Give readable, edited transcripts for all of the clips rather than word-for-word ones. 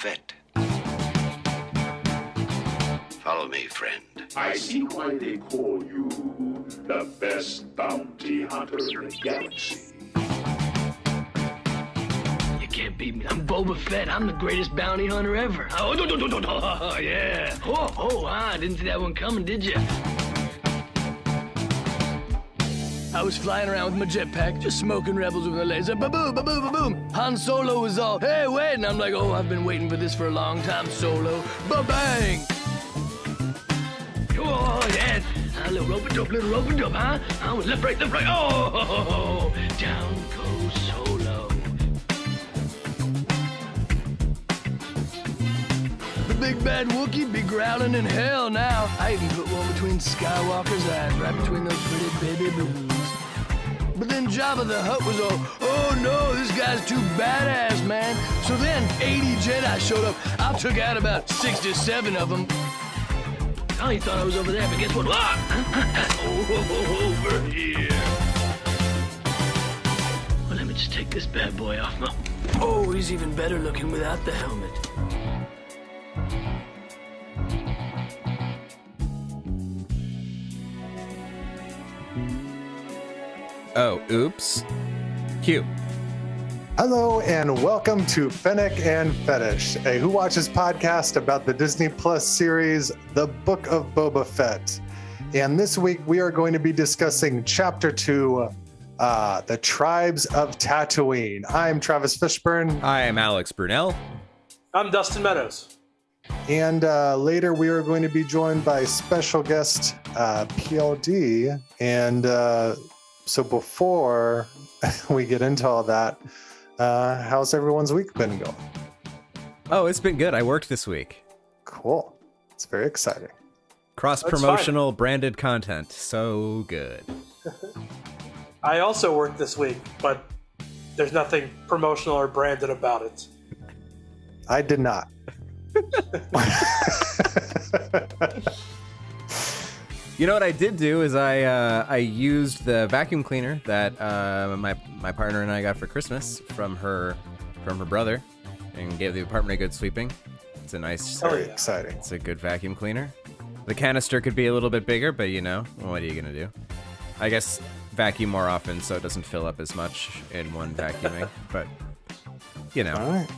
Fett. Follow me, friend. I see why they call you the best bounty hunter in the galaxy. You can't beat me. I'm Boba Fett. I'm the greatest bounty hunter ever. Oh, yeah. Didn't see that one coming, did you? I was flying around with my jetpack, just smoking rebels with a laser. Ba-boom, ba-boom, ba-boom. Han Solo was all, hey, wait. And I'm like, oh, I've been waiting for this for a long time, Solo. Ba-bang. Oh, yeah. A little rope and dope, huh? Left, right. Oh, down goes Solo. The big bad Wookiee be growling in hell now. I even put one between Skywalker's eyes, right between those pretty baby blues. But then Jabba the Hutt was all, oh no, this guy's too badass, man. So then 80 Jedi showed up. I took out about 67 of them. Oh, you thought I was over there, but guess what? Over here. Well, let me just take this bad boy off my... Oh, he's even better looking without the helmet. Oh, oops. Cue. Hello and welcome to Fennec and Fett-ish, a Who Watches podcast about the Disney Plus series, The Book of Boba Fett. And this week we are going to be discussing Chapter 2, The Tribes of Tatooine. I'm Travis Fishburne. I am Alex Brunel. I'm Dustin Meadows. And later we are going to be joined by special guest PLD. And so before we get into all that, how's everyone's week been going? Oh, it's been good. I worked this week. Cool. It's very exciting. Cross-promotional branded content. So good. I also worked this week, but there's nothing promotional or branded about it. I did not. You know what I did do is I used the vacuum cleaner that my partner and I got for Christmas from her brother, and gave the apartment a good sweeping. It's a nice, very exciting. It's a good vacuum cleaner. The canister could be a little bit bigger, but you know, what are you gonna do? I guess vacuum more often so it doesn't fill up as much in one vacuuming. But you know, all right.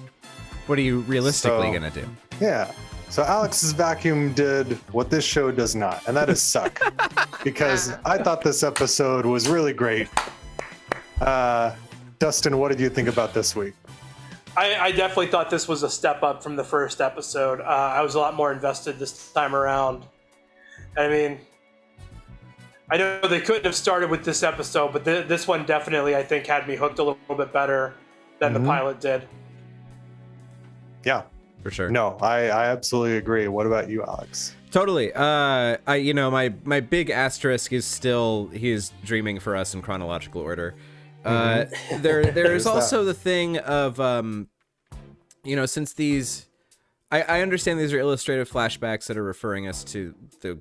What are you realistically gonna do? Yeah. So Alex's vacuum did what this show does not, and that is suck. Because I thought this episode was really great. Dustin, what did you think about this week? I definitely thought this was a step up from the first episode. I was a lot more invested this time around. I mean, I know they couldn't have started with this episode, but this one definitely, I think, had me hooked a little bit better than the pilot did. Yeah. For sure. No, I absolutely agree. What about you, Alex? Totally. My big asterisk is still he is dreaming for us in chronological order. There's also the thing of since these I understand these are illustrative flashbacks that are referring us to the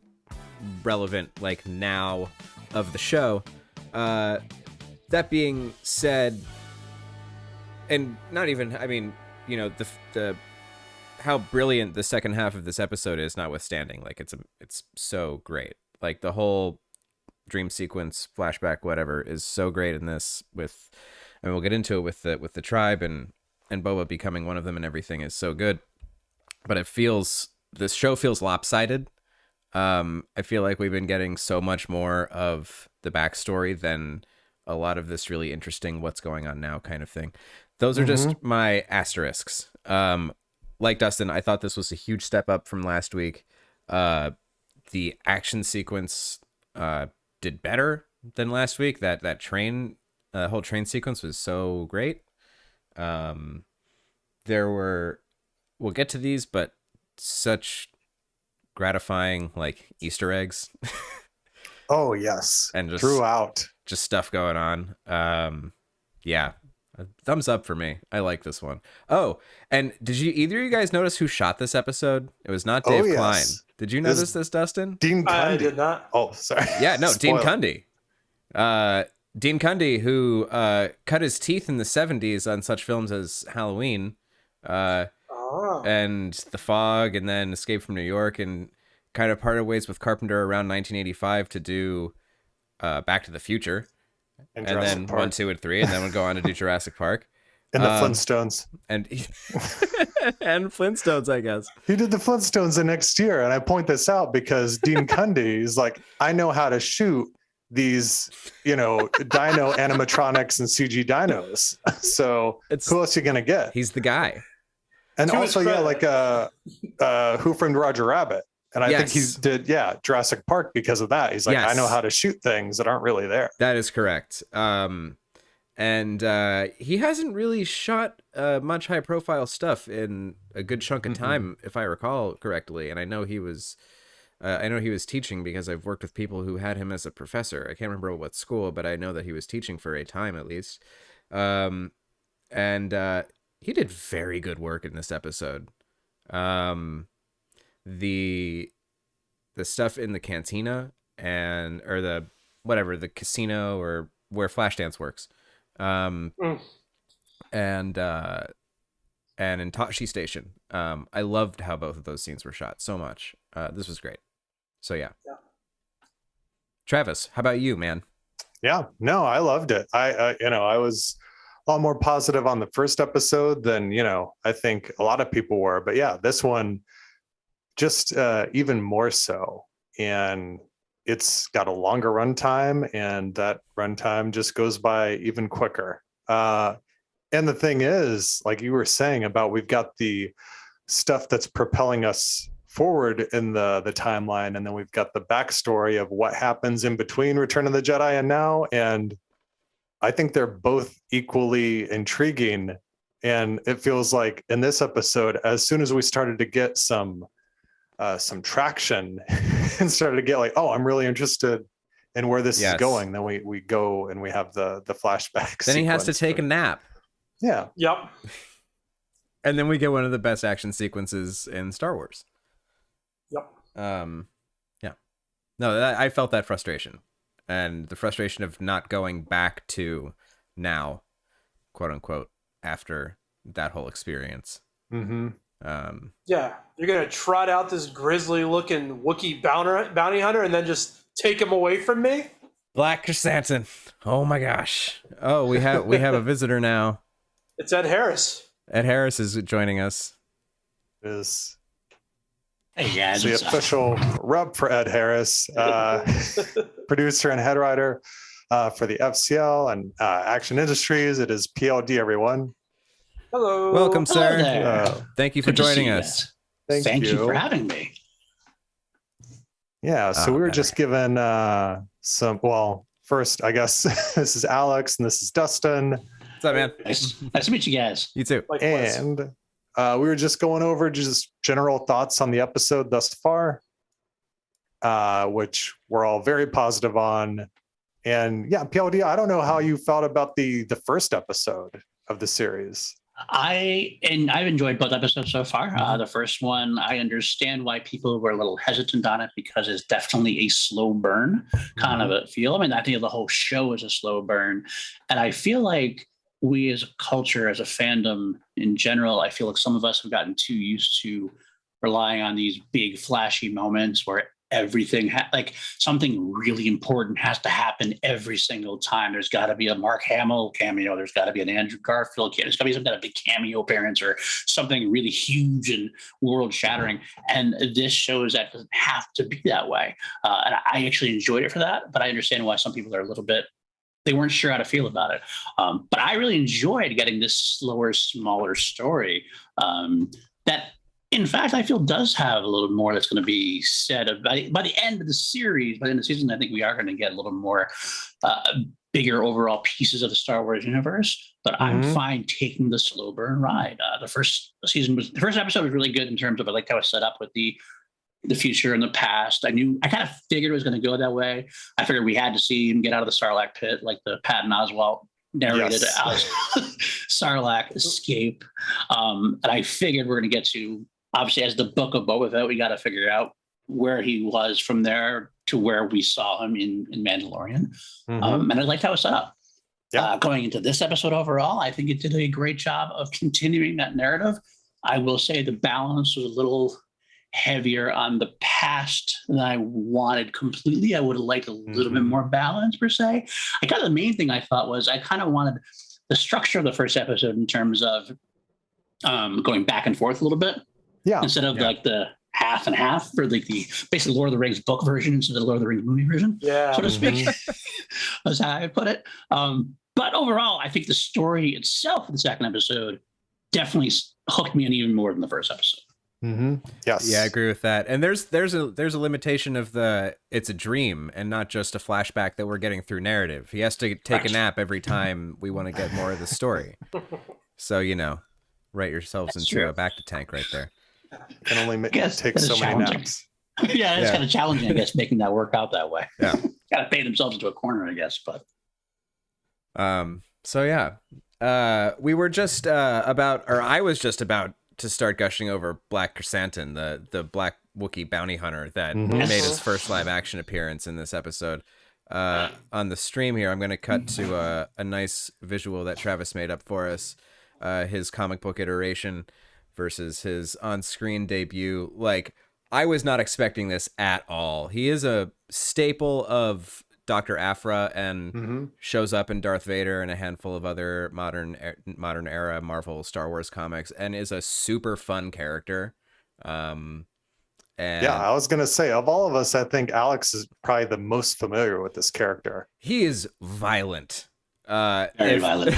relevant now of the show. That being said, and not even the how brilliant the second half of this episode is notwithstanding, it's so great. Like the whole dream sequence, flashback, whatever, is so great in this we'll get into it with the tribe and Boba becoming one of them, and everything is so good. But this show feels lopsided. I feel like we've been getting so much more of the backstory than a lot of this really interesting what's going on now kind of thing. Those are just my asterisks. Like Dustin, I thought this was a huge step up from last week. The action sequence did better than last week. That whole train sequence was so great. We'll get to these, but such gratifying Easter eggs. Oh yes, and just throughout, just stuff going on. Yeah. Thumbs up for me. I like this one. Oh, and did either of you guys notice who shot this episode? It was not Dave Klein. Did you notice this, Dustin? Dean Cundy. I did not. Oh, sorry. Yeah, no, Dean Cundy. Dean Cundy, who cut his teeth in the 70s on such films as Halloween, and The Fog, and then Escape from New York, and kind of parted ways with Carpenter around 1985 to do Back to the Future, and then Park. 1, 2, and 3, and then would go on to do Jurassic Park. And the Flintstones. And and Flintstones, I guess. He did the Flintstones the next year. And I point this out because Dean Cundy is like, I know how to shoot these, dino animatronics and CG dinos. So who else are you going to get? He's the guy. And also, Who Framed Roger Rabbit? And I think he did, Jurassic Park because of that. He's like, I know how to shoot things that aren't really there. That is correct. And he hasn't really shot much high profile stuff in a good chunk of time, if I recall correctly. And I know he was teaching because I've worked with people who had him as a professor. I can't remember what school, but I know that he was teaching for a time at least. And he did very good work in this episode. The stuff in the cantina or the casino or where Flashdance works. And in Tashi Station. I loved how both of those scenes were shot so much. This was great. So yeah. Travis, how about you, man? Yeah, no, I loved it. I was a lot more positive on the first episode than, I think a lot of people were, but yeah, this one just even more so. And it's got a longer runtime, and that runtime just goes by even quicker. And the thing is, like you were saying about, we've got the stuff that's propelling us forward in the timeline, and then we've got the backstory of what happens in between Return of the Jedi and now. And I think they're both equally intriguing. And it feels like in this episode, as soon as we started to get some traction and started to get like, oh, I'm really interested in where this is going, then we go and we have the flashback. Then he has to take a nap. Yeah. Yep. And then we get one of the best action sequences in Star Wars. Yep. Yeah. No, I felt that frustration, and the frustration of not going back to now, quote unquote, after that whole experience. Mm-hmm. Yeah, you're gonna trot out this grisly-looking Wookiee bounty hunter and then just take him away from me? Black Chrysanthemum. Oh my gosh. Oh, we have a visitor now. It's Ed Harris. Ed Harris is joining us. Hey guys, the official rub for Ed Harris, producer and head writer for the FCL and Action Industries. It is PLD, everyone. Hello. Welcome, sir. Hello Thank you for joining us. Thank you for having me. Yeah, so we were just given first, I guess this is Alex and this is Dustin. What's up, man? Nice to meet you guys. You too. Likewise. And we were just going over just general thoughts on the episode thus far, which we're all very positive on. And yeah, PLD, I don't know how you felt about the first episode of the series. I've enjoyed both episodes so far. The first one, I understand why people were a little hesitant on it because it's definitely a slow burn kind of a feel. I mean, I think the whole show is a slow burn. And I feel like we as a culture, as a fandom in general, I feel like some of us have gotten too used to relying on these big flashy moments where everything like something really important has to happen every single time. There's got to be a Mark Hamill cameo. There's got to be an Andrew Garfield cameo. There's got to be some kind of big cameo appearance or something really huge and world shattering. And this shows that doesn't have to be that way. And I actually enjoyed it for that, but I understand why some people are a little bit, they weren't sure how to feel about it. But I really enjoyed getting this slower, smaller story that, in fact, I feel does have a little more that's going to be said by the end of the series. By the end of the season, I think we are going to get a little more bigger overall pieces of the Star Wars universe. But I'm fine taking the slow burn ride. The first episode was really good in terms of I liked how it set up with the future and the past. I kind of figured it was going to go that way. I figured we had to see him get out of the Sarlacc pit, like the Patton Oswalt narrated Sarlacc escape. And I figured we're going to get to, obviously, as the Book of Boba Fett, we got to figure out where he was from there to where we saw him in Mandalorian. And I liked how it was set up. Yeah. Going into this episode overall, I think it did a great job of continuing that narrative. I will say the balance was a little heavier on the past than I wanted completely. I would have liked a little bit more balance per se. I got the main thing I thought was I kind of wanted the structure of the first episode in terms of going back and forth a little bit. Yeah. Instead of like the half and half for like the basically Lord of the Rings book version instead of the Lord of the Rings movie version, so to speak. That's how I put it. But overall, I think the story itself of the second episode definitely hooked me in even more than the first episode. Yes. Yeah, I agree with that. And there's a limitation of it's a dream and not just a flashback that we're getting through narrative. He has to take a nap every time we want to get more of the story. So, write yourselves into a back to tank right there. Can only take so many naps. Yeah, it's kind of challenging, I guess, making that work out that way. Yeah. Got to pay themselves into a corner, I guess. But so yeah, we were just I was just about to start gushing over Black Chrysanthemum, the Black Wookiee bounty hunter that made his first live action appearance in this episode. On the stream here, I'm going to cut to a nice visual that Travis made up for us. His comic book iteration versus his on-screen debut. Like, I was not expecting this at all. He is a staple of Dr. Aphra and shows up in Darth Vader and a handful of other modern era Marvel Star Wars comics and is a super fun character. And yeah, I was gonna say, of all of us, I think Alex is probably the most familiar with this character. He is violent. very violent.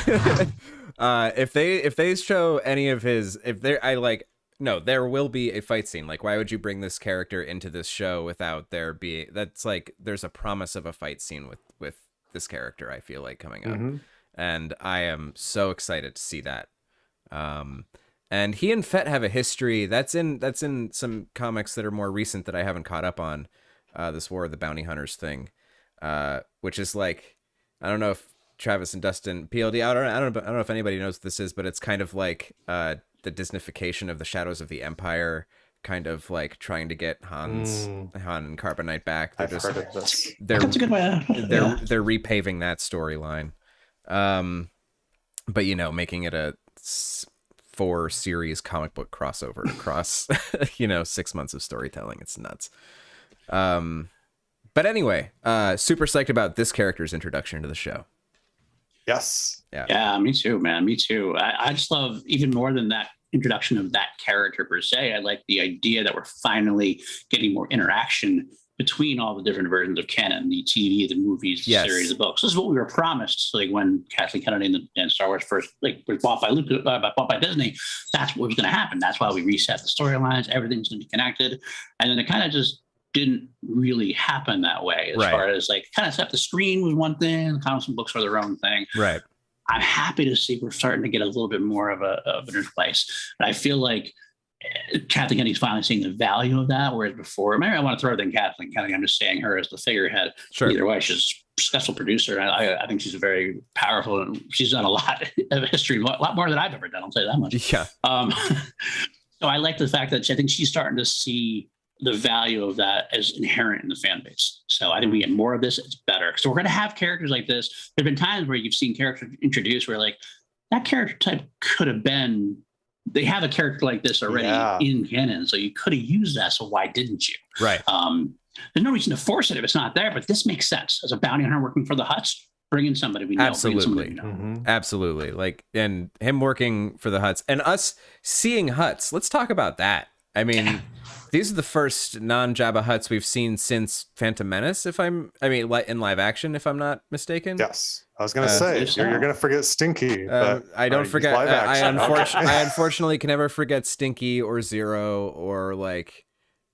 If they show any of his, there will be a fight scene. Like, why would you bring this character into this show without there being, that's like, there's a promise of a fight scene with this character, I feel like, coming up. And I am so excited to see that. And he and Fett have a history that's in some comics that are more recent that I haven't caught up on. This War of the Bounty Hunters thing, which is like, I don't know if Travis and Dustin PLD. I don't know if anybody knows what this is, but it's kind of like the Disneyfication of the Shadows of the Empire, kind of like trying to get Han and Carbonite back. I've heard of this. That's a good way. They're repaving that storyline, but making it a 4-series comic book crossover across 6 months of storytelling. It's nuts. But anyway, super psyched about this character's introduction to the show. Yes. Yeah, me too, man. Me too. I just love, even more than that introduction of that character per se, I like the idea that we're finally getting more interaction between all the different versions of canon, the TV, the movies, the series, the books. This is what we were promised. Like when Kathleen Kennedy and Star Wars first was bought by Disney, that's what was going to happen. That's why we reset the storylines. Everything's going to be connected. And then it kind of just didn't really happen that way, as far as like kind of set the screen was one thing, comics and books are their own thing. Right. I'm happy to see we're starting to get a little bit more of an interplace. And I feel like Kathleen Kennedy's finally seeing the value of that, whereas before, maybe I want to throw it in Kathleen Kennedy. I'm just saying her as the figurehead. Sure. Either way, she's a successful producer. And I think she's very powerful, and she's done a lot of history, a lot more than I've ever done. I'll tell you that much. Yeah. So I like the fact that I think she's starting to see the value of that as inherent in the fan base. So I think we get more of this, it's better. So we're going to have characters like this. There've been times where you've seen characters introduced where like that character type could have been, they have a character like this already in canon. So you could have used that. So why didn't you? Right. There's no reason to force it if it's not there, but this makes sense. As a bounty hunter working for the Hutts, bring in somebody we know. Absolutely. Absolutely. Like, and him working for the Hutts and us seeing Hutts. Let's talk about that. I mean, these are the first non-Jabba Hutts we've seen since Phantom Menace, in live action, if I'm not mistaken. Yes. I was going to say, you're going to forget Stinky. But I don't forget. I unfortunately can never forget Stinky or Zero or like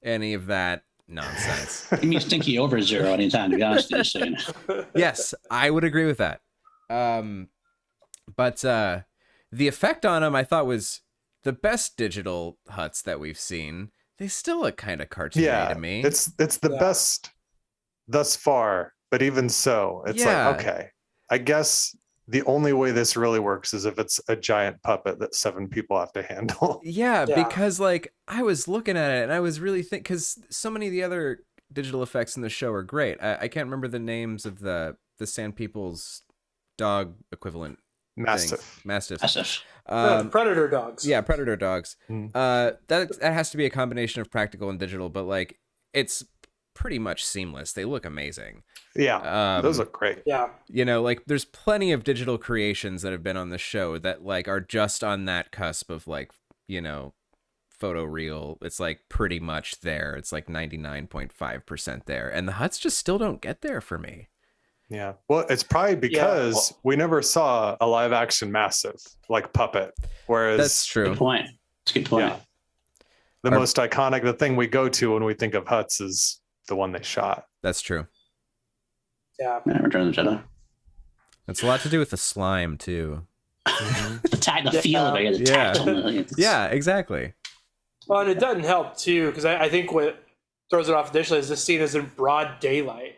any of that nonsense. You mean Stinky over Zero anytime, to be honest with you. Yes, I would agree with that. But the effect on him, I thought, was the best digital Hutts that we've seen. They still look kind of cartoony to me. It's the best thus far, but even so, it's like, okay, I guess the only way this really works is if it's a giant puppet that 7 people have to handle. Yeah, because like I was looking at it and I was really because so many of the other digital effects in the show are great. I can't remember the names of the Sand People's dog equivalent. Mastiff. Massive. Predator dogs. Yeah, predator dogs. That has to be a combination of practical and digital, but like it's pretty much seamless. They look amazing. Yeah, those look great. Yeah. You know, like there's plenty of digital creations that have been on the show that like are just on that cusp of like, you know, photo real. It's like pretty much there. It's like 99.5% there, and the Hutts just still don't get there for me. Yeah. Well, it's probably because we never saw a live action Massive like puppet. Whereas That's true. Good point. It's a good point. Yeah. The most iconic, the thing we go to when we think of Hutts is the one they shot. That's true. Yeah. Return of the Jedi. It's a lot to do with the slime too. The feel of it, the tactile. Yeah, exactly. Well, and it doesn't help too, because I think what throws it off initially is this scene is in broad daylight.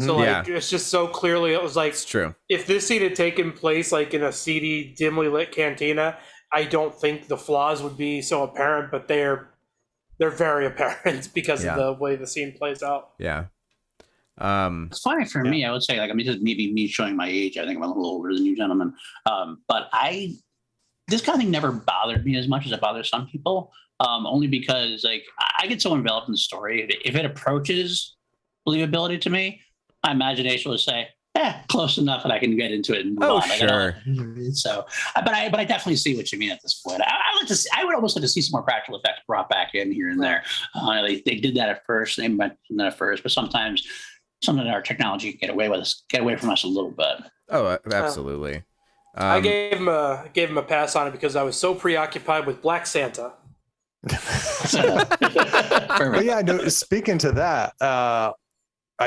So like it's just so clearly, it was like, It's true. if this scene had taken place like in a seedy, dimly lit cantina, I don't think the flaws would be so apparent, but they're very apparent because of the way the scene plays out. Yeah. It's funny for me. I would say, like, I mean, this is maybe me showing my age. I think I'm a little older than you gentlemen. But this kind of thing never bothered me as much as it bothers some people. Only because, like, I get so enveloped in the story. If it approaches believability to me, my imagination will say, close enough that I can get into it and move on. Sure. So, but I definitely see what you mean at this point. I would almost like to see some more practical effects brought back in here and there. They did that at first. They went from that at first, but sometimes some of our technology can get away from us a little bit. Oh, absolutely. I gave him a pass on it because I was so preoccupied with Black Santa. But yeah, no, speaking to that, I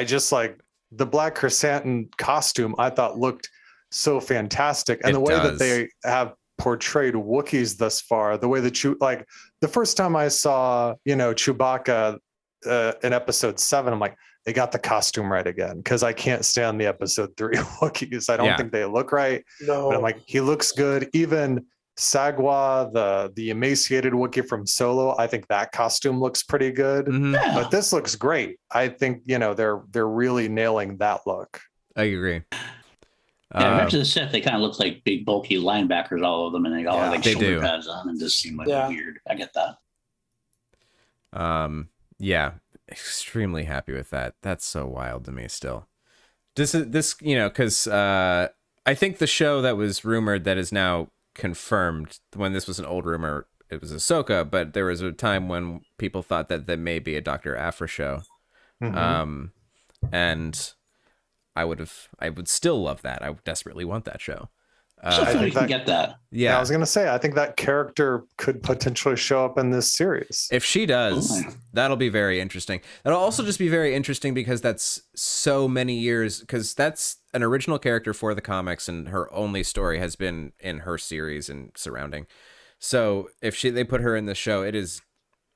just like the Black Chrysanthemum costume. I thought looked so fantastic, and the way that they have portrayed Wookiees thus far, the way that like the first time I saw Chewbacca in episode 7, I'm like, they got the costume right again, because I can't stand the episode 3 Wookiees. I don't think they look right. No. But I'm like, he looks good. Even Sagwa, the emaciated Wookiee from Solo, I think that costume looks pretty good. Yeah. But this looks great. I think they're really nailing that look. I agree. Yeah, Revenge of the Sith, they kind of look like big, bulky linebackers, all of them, and they all have like they shoulder do. pads on and just seem like weird. I get that. Yeah, extremely happy with that. That's so wild to me still. This because I think the show that was rumored that is now confirmed, when this was an old rumor, it was Ahsoka, but there was a time when people thought that there may be a Dr. Aphra show. And I would still love that. I desperately want that show. I think we can get that. Yeah, I was gonna say, I think that character could potentially show up in this series. If she does, that'll be very interesting. That'll also just be very interesting because that's so many years, because that's an original character for the comics, and her only story has been in her series and surrounding. So if they put her in the show, it is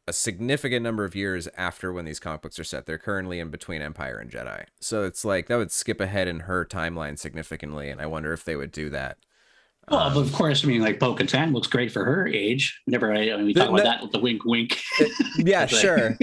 a significant number of years after when these comic books are set. They're currently in between Empire and Jedi. So it's like that would skip ahead in her timeline significantly, and I wonder if they would do that. Well, but of course, I mean, like Bo-Katan looks great for her age. We talk about that with the wink, wink. Yeah, sure.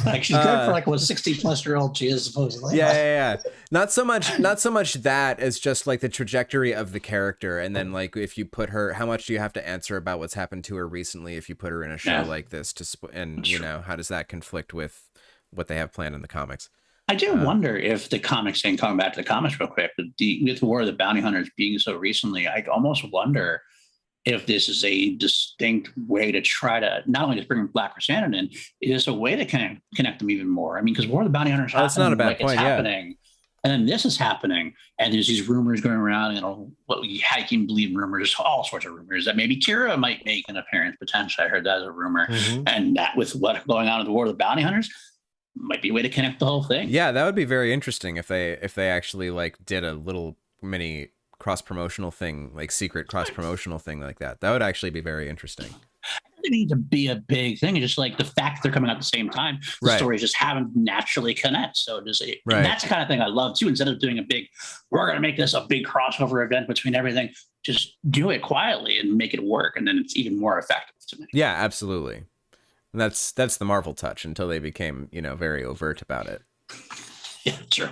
Like she's good for like what 60-plus-year-old she is supposedly. Yeah. Not so much that as just like the trajectory of the character, and then like if you put her, how much do you have to answer about what's happened to her recently if you put her in a show like this and how does that conflict with what they have planned in the comics? I do wonder if the comics, and coming back to the comics real quick, with War of the Bounty Hunters being so recently, I almost wonder if this is a distinct way to try to not only just bring Black Chrysanthemum in, is a way to connect them even more. I mean, because War of the Bounty Hunters that's not a bad point, it's happening, and then this is happening, and there's these rumors going around, what you can believe rumors, all sorts of rumors that maybe Kira might make an appearance potentially. I heard that as a rumor, and that with what going on with the War of the Bounty Hunters, might be a way to connect the whole thing. Yeah, that would be very interesting if they actually like did a little mini cross-promotional thing, like secret cross-promotional thing like that. That would actually be very interesting. It doesn't need to be a big thing. It's just like the fact that they're coming out at the same time, the stories just haven't naturally connect. So and that's the kind of thing I love too. Instead of doing we're going to make this a big crossover event between everything, just do it quietly and make it work. And then it's even more effective to me. Yeah, absolutely. And that's the Marvel touch until they became, very overt about it. Yeah, true.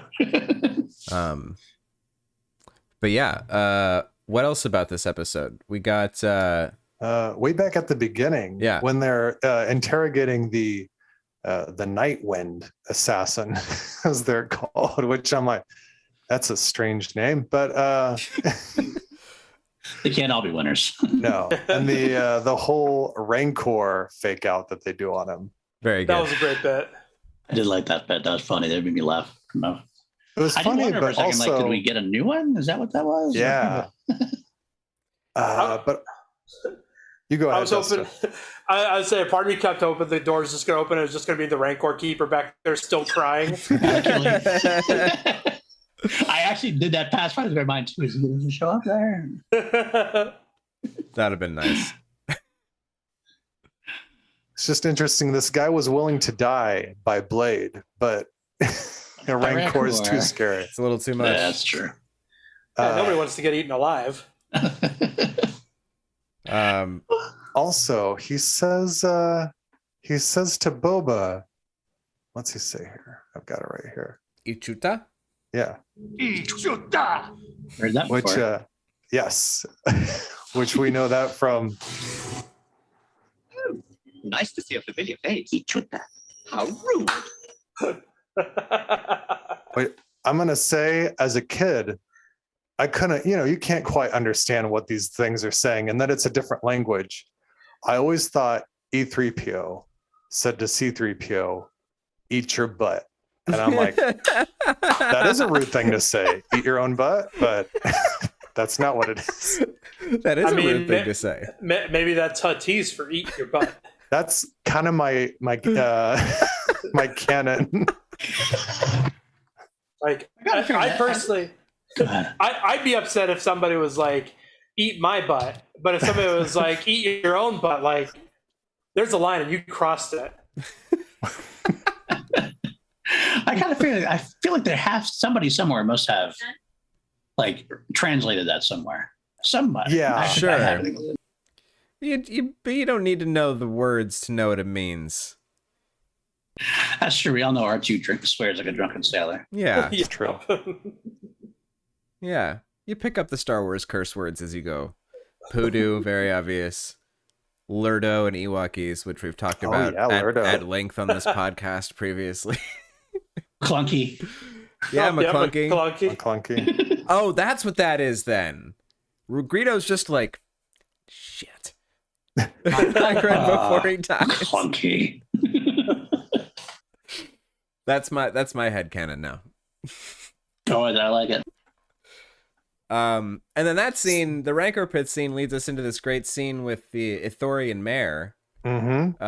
But yeah, What else about this episode? We got way back at the beginning, when they're interrogating the Night Wind assassin, as they're called, which I'm like, that's a strange name, but they can't all be winners. No. And the whole Rancor fake out that they do on him. Very good. That was a great bit. I did like that bit. That was funny. That made me laugh. No. It was funny, I did wonder but for a second, also, like, did we get a new one? Is that what that was? Yeah. But you go ahead. I was hoping. I would say a part of me kept hoping the door's just going to open. And it's just going to be the Rancor keeper back there still crying. I actually did that pass by my mind too. Is he going to show up there? That'd have been nice. It's just interesting. This guy was willing to die by blade, but a Rancor is too scary. It's a little too much. Yeah, that's true. Nobody wants to get eaten alive. Also, he says to Boba, what's he say here? I've got it right here. Ichuta? Yeah. Ichuta. Heard that Which, before. yes, which we know that from. Nice to see a familiar face. Ichuta. How rude. But I'm gonna say, as a kid, I couldn't, you can't quite understand what these things are saying, and that it's a different language. I always thought E3PO said to C3PO, "Eat your butt," and I'm like, that is a rude thing to say, eat your own butt, but that's not what it is. That is a rude thing to say. Maybe that's Huttese for eat your butt. That's kind of my my canon. Like, I personally, I'd be upset if somebody was like, eat my butt. But if somebody was like, eat your own butt, like, there's a line and you crossed it. I feel like somebody somewhere must have like translated that somewhere. Somebody. Yeah, sure. But you don't need to know the words to know what it means. That's true. We all know R2 swears like a drunken sailor. Yeah, it's true. Yeah, you pick up the Star Wars curse words as you go. Poodoo, very obvious. Lurdo and Ewokese, which we've talked about at length on this podcast previously. Clunky. Yeah, McClunky. McClunky. Oh, that's what that is then. Greedo's just like, shit. I read before he dies. Clunky. That's my headcanon now. Oh, I like it. And then that scene, the Rancor Pit scene, leads us into this great scene with the Ithorian mare. Mm-hmm.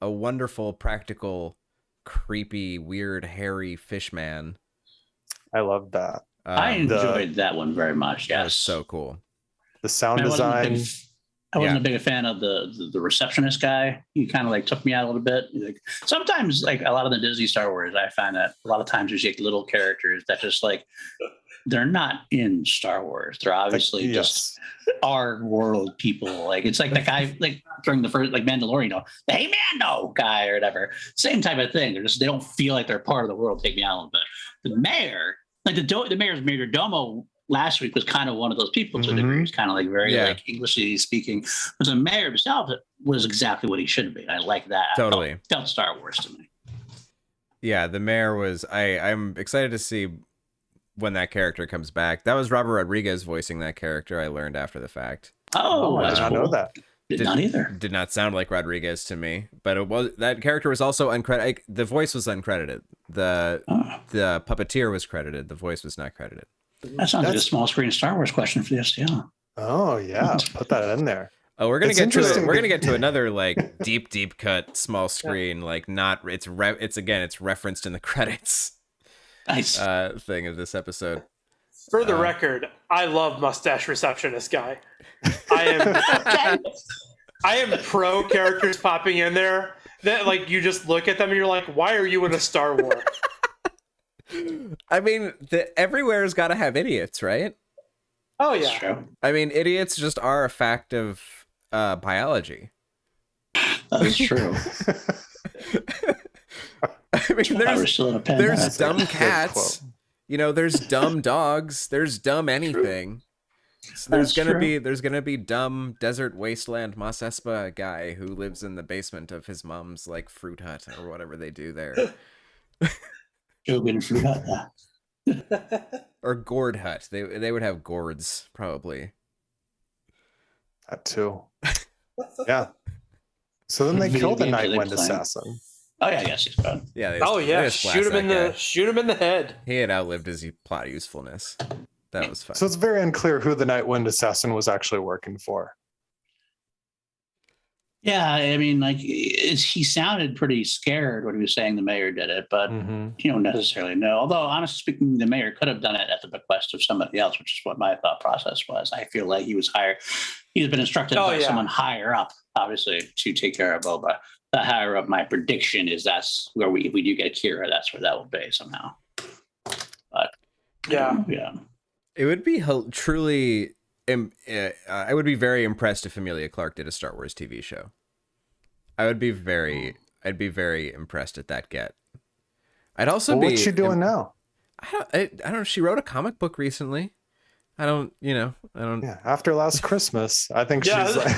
A wonderful, practical, creepy, weird, hairy fish man. I love that. I enjoyed that one very much. Yes, that was so cool. The sound design. I wasn't a big fan of the receptionist guy. He kind of like took me out a little bit. Like sometimes, like a lot of the Disney Star Wars, I find that a lot of times there's like little characters that just like they're not in Star Wars. They're obviously just our world people. Like it's like the guy like during the first like Mandalorian, the Hey Mando guy or whatever. Same type of thing. They don't feel like they're part of the world. Take me out a little bit. The mayor, like the mayor's Major Domo last week was kind of one of those people to a degree. He was kind of like very like Englishly speaking. But the mayor himself was exactly what he should be. I like that. Totally. Felt Star Wars to me. Yeah, the mayor was. I'm excited to see when that character comes back. That was Robert Rodriguez voicing that character. I learned after the fact. Oh, I did not know that. Did not either. Did not sound like Rodriguez to me, but it was that character was also uncredited. The voice was uncredited. The puppeteer was credited. The voice was not credited. That sounds like a small screen Star Wars question for the STL. Oh yeah, put that in there. Oh, we're gonna get to it. We're gonna get to another like deep cut small screen. Like not it's referenced in the credits. Nice thing of this episode. For the record, I love mustache receptionist guy. I am pro characters popping in there that like you just look at them and you're like, why are you in a Star Wars? I mean, everywhere's got to have idiots, right? Oh yeah. True. I mean, idiots just are a fact of biology. That's true. I mean, there's dumb cats. You know, there's dumb dogs. There's dumb anything. So there's That's gonna be dumb desert wasteland Mos Espa guy who lives in the basement of his mom's like fruit hut or whatever they do there. Shogun fruit hut. Or gourd hut. They would have gourds probably. That too. Yeah. So then they Video kill the games are they Nightwind playing? assassin. Oh yeah, I guess he's fun. Yeah. Shoot him in the head. He had outlived his plot usefulness. That was fun. So it's very unclear who the Nightwind assassin was actually working for. Yeah, I mean, like he sounded pretty scared when he was saying the mayor did it, but you don't necessarily know. Although, honestly speaking, the mayor could have done it at the bequest of somebody else, which is what my thought process was. I feel like he was hired. He's been instructed by someone higher up, obviously, to take care of Boba. The higher up, my prediction is that's where if we do get Kira, that's where that will be somehow. But yeah. It would be truly. I would be very impressed if Emilia Clarke did a Star Wars TV show. I'd be very impressed at that get. I'd also be. What's she doing now? I don't know. She wrote a comic book recently. I don't. Yeah, after last Christmas, I think she's like.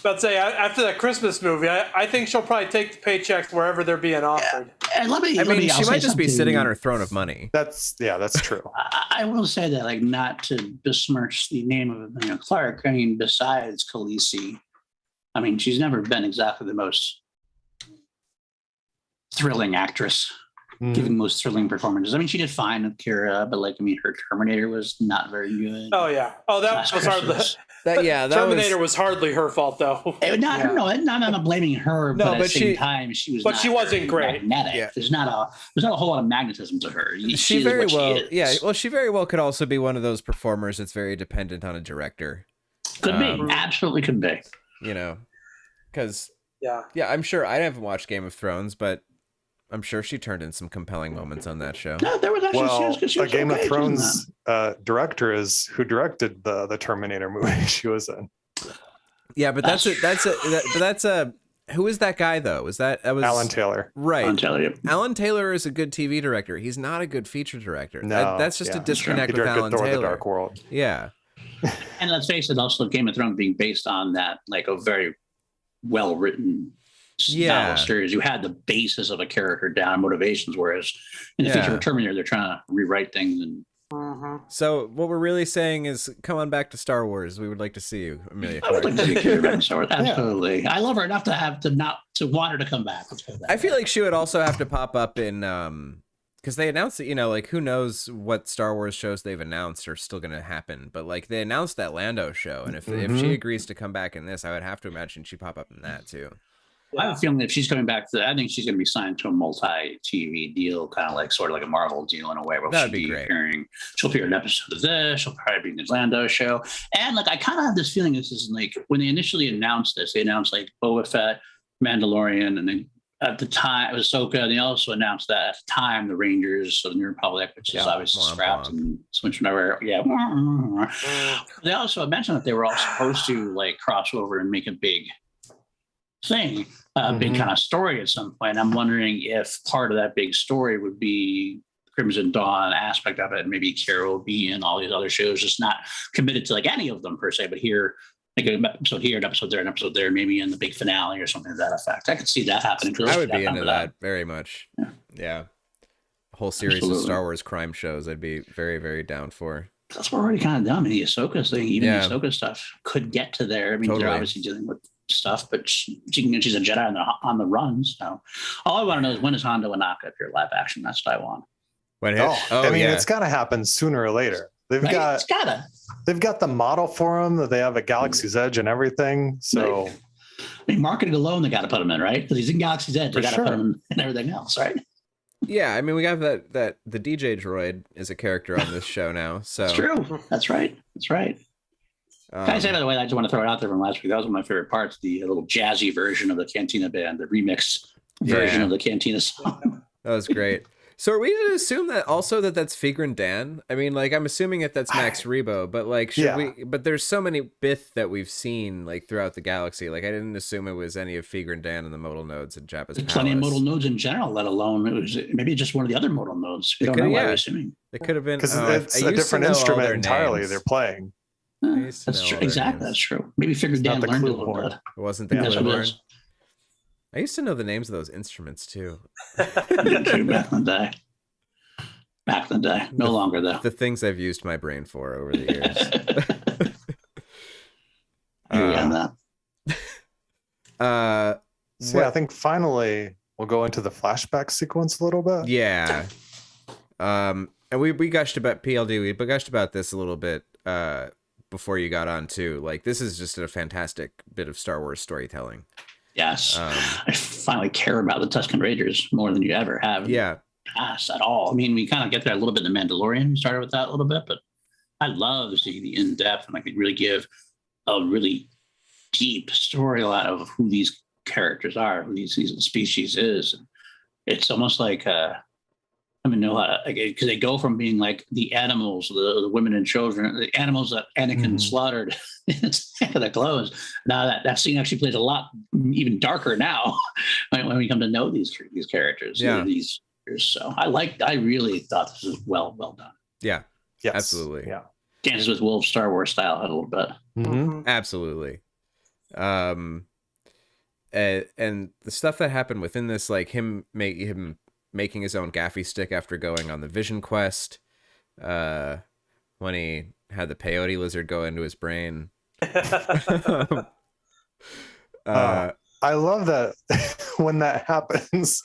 About to say, after that Christmas movie, I think she'll probably take the paychecks wherever they're being offered. And she might just be sitting on her throne of money. That's true. I will say that, like, not to besmirch the name of Emilia Clarke. I mean, besides Khaleesi, I mean, she's never been exactly the most thrilling actress, giving most thrilling performances. I mean, she did fine with Kira, but her Terminator was not very good. Oh yeah. Oh, that was hardly. Terminator was hardly her fault though. I'm not blaming her, but at the same time, she was. But she wasn't great. Magnetic. Yeah. There's not a whole lot of magnetism to her. She very well could also be one of those performers that's very dependent on a director. Could be, absolutely could be. Because I'm sure I haven't watched Game of Thrones, but I'm sure she turned in some compelling moments on that show. No, there was actually she was Game of Thrones director is who directed the Terminator movie she was in. Yeah, but that's who is that guy though? That was Alan Taylor. Right. Alan Taylor, yep. Alan Taylor is a good TV director. He's not a good feature director. No, that's just a disconnect with Alan Thor: Taylor. The Dark World. Yeah. And let's face it, also Game of Thrones being based on that, like a very well written novel series. You had the basis of a character down, motivations, whereas in the future of Terminator, they're trying to rewrite things. And so what we're really saying is, come on back to Star Wars. We would like to see you, Emilia Clarke. I would like to see Kira back in Star Wars. Absolutely. I love her enough to want her to come back. I feel like she would also have to pop up in because they announced that, who knows what Star Wars shows they've announced are still going to happen, but like they announced that Lando show, and if she agrees to come back in this, I would have to imagine she'd pop up in that too. I have a feeling that if she's coming back I think she's going to be signed to a multi-TV deal, kind of like sort of like a Marvel deal in a way. Where that'd be great. She'll appear in an episode of this. She'll probably be in the Lando show. And like I kind of have this feeling this is like when they initially announced this, they announced like Boba Fett, Mandalorian, and then at the time it was Ahsoka. And they also announced that at the time the Rangers of the New Republic, which is obviously scrapped and switched over. Yeah. They also mentioned that they were all supposed to like cross over and make a big thing, big kind of story at some point. I'm wondering if part of that big story would be Crimson Dawn aspect of it, and maybe Kira will be in all these other shows, just not committed to like any of them per se, but here, like an episode here, an episode there, an episode there, maybe in the big finale or something to that effect. I could see that happening. I would be into that very much. Yeah. A whole series of Star Wars crime shows I'd be very, very down for. That's what we're already kind of done. I mean, the Ahsoka thing, even the Ahsoka stuff could get to there. I mean, they're obviously dealing with stuff, but she's a Jedi on the run. So all I want to know is when is Hondo Ohnaka appear live action? That's what I want. It's got to happen sooner or later. They've got the model for him that they have at Galaxy's Edge and everything. So I mean, marketing alone, they got to put him in, right? Because he's in Galaxy's Edge. They got to put him in everything else, right? Yeah, I mean, we got that the DJ droid is a character on this show now. So it's true. That's right. Can I say, by the way, I just want to throw it out there from last week. That was one of my favorite parts, the little jazzy version of the Cantina band, the remix version of the Cantina song. That was great. So are we to assume that also that's Figrin Dan? I mean, like, I'm assuming that's Max Rebo, but like, but there's so many Bith that we've seen like throughout the galaxy. Like, I didn't assume it was any of Figrin Dan and the modal nodes at Jabba's Palace. Plenty of modal nodes in general, let alone it was maybe just one of the other modal nodes. We don't know why we're assuming. It could have been because it's a different instrument entirely they're playing. used to That's know true. all their Exactly. names. That's true. Maybe figured not Dan the learned a clue little horn. bit. It wasn't the That's what it Clipboard. is. I used to know the names of those instruments too. Me too, back in the day. Back in the day. No longer though. The things I've used my brain for over the years. You're on that. So yeah, I think finally we'll go into the flashback sequence a little bit. Yeah. And we gushed about PLD. We gushed about this a little bit before you got on too. Like, this is just a fantastic bit of Star Wars storytelling. Yes. I finally care about the Tusken Raiders more than you ever have. Yeah. Past at all. I mean, we kind of get there a little bit in The Mandalorian. We started with that a little bit, but I love seeing the in-depth and like really give a really deep storyline of who these characters are, who these species is. And it's almost like I mean, because they go from being like the animals, the women and children, the animals that Anakin slaughtered in Attack of the Clones. Now that scene actually plays a lot even darker now when we come to know these characters. Yeah. So I really thought this was well done. Yeah. Yes. Absolutely. Yeah. Dances with Wolves, Star Wars style, a little bit. Mm-hmm. Absolutely. And the stuff that happened within this, like him making his own gaffy stick after going on the Vision Quest, when he had the peyote lizard go into his brain. I love that when that happens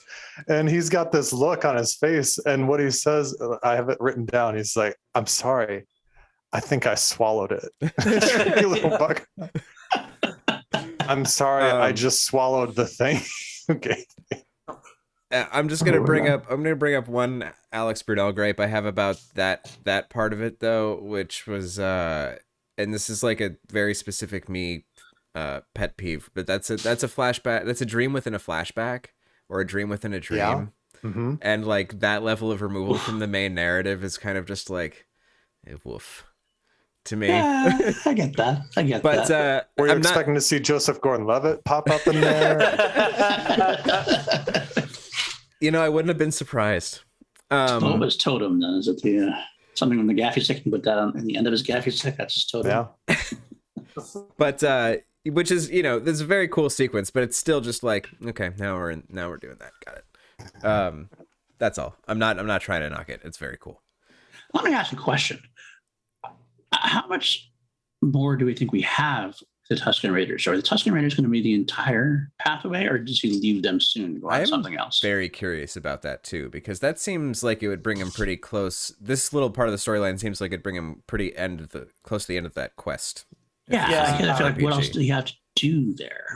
and he's got this look on his face, and what he says, I have it written down. He's like, "I'm sorry. I think I swallowed it." You little bug. I'm sorry. I just swallowed the thing. Okay. I'm just gonna bring up one Alex Brunel gripe I have about that part of it though, which was and this is like a very specific me pet peeve, but that's a flashback. That's a dream within a flashback, or a dream within a dream. Yeah. Mm-hmm. And like that level of removal from the main narrative is kind of just like, woof, to me. Yeah, I get that. But Were you I'm expecting to see Joseph Gordon-Levitt pop up in there? I wouldn't have been surprised. What was totem then? Is it the something on the gaffy stick? And put that on in the end of his gaffy stick. That's his totem. Yeah. But which is, this is a very cool sequence, but it's still just like, okay, now we're doing that. Got it. That's all. I'm not trying to knock it. It's very cool. Let me ask you a question. How much more do we think we have the Tusken Raiders? Are the Tusken Raiders going to be the entire pathway, or does he leave them soon to go on something else? Very curious about that too, because that seems like it would bring him pretty close. This little part of the storyline seems like it'd bring him close to the end of that quest. I feel like what else do you have to do there?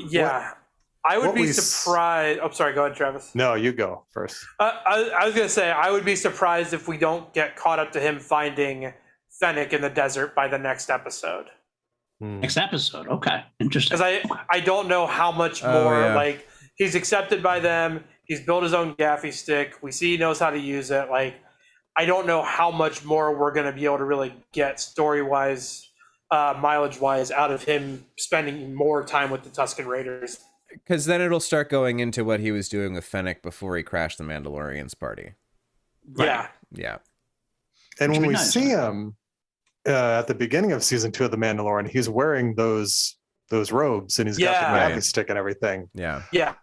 Yeah. I would be surprised. Oh, sorry. Go ahead, Travis. No, you go first. I was going to say, I would be surprised if we don't get caught up to him finding Fennec in the desert by the next episode. Next episode. Okay. Interesting. Because I don't know how much more, like, he's accepted by them. He's built his own gaffy stick. We see he knows how to use it. Like, I don't know how much more we're going to be able to really get story-wise, mileage-wise out of him spending more time with the Tusken Raiders. Because then it'll start going into what he was doing with Fennec before he crashed the Mandalorian's party. Right. Yeah. And when we see him at the beginning of season 2 of The Mandalorian, he's wearing those robes and he's got the gaffy stick and everything. Yeah. Yeah.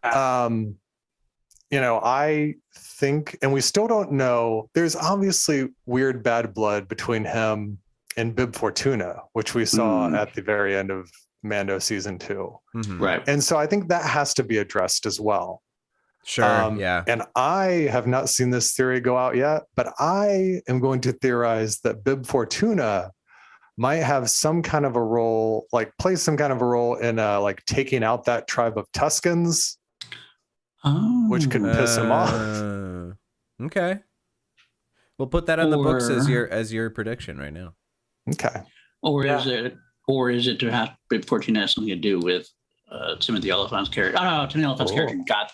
I think, and we still don't know, there's obviously weird bad blood between him and Bib Fortuna, which we saw at the very end of Mando season 2. Mm-hmm. Right. And so I think that has to be addressed as well. Sure. And I have not seen this theory go out yet, but I am going to theorize that Bib Fortuna might have some kind of a role, like play some kind of a role in like taking out that tribe of Tuskens, which could piss him off. Okay. We'll put that on the books as your prediction right now. Okay. Or is it to have Bib Fortuna has something to do with Timothy Oliphant's character? Oh, no, Timothy Oliphant's character got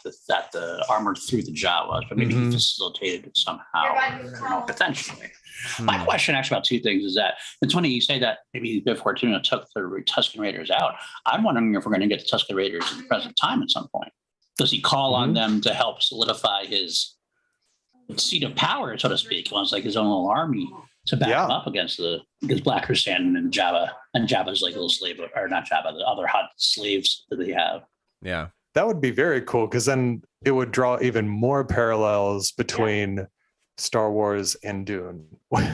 the armor through the Jawas, but maybe he facilitated it somehow. I don't know, potentially. My question actually about two things is that it's funny you say that maybe Bib Fortuna took the Tusken Raiders out. I'm wondering if we're going to get the Tusken Raiders in the present time at some point. Does he call on them to help solidify his seat of power, so to speak? He wants like his own little army to back Yeah. him up against Black Krrsantan and Jabba's like little slave, or not Jabba, the other hot slaves that they have. Yeah. That would be very cool because then it would draw even more parallels between Star Wars and Dune,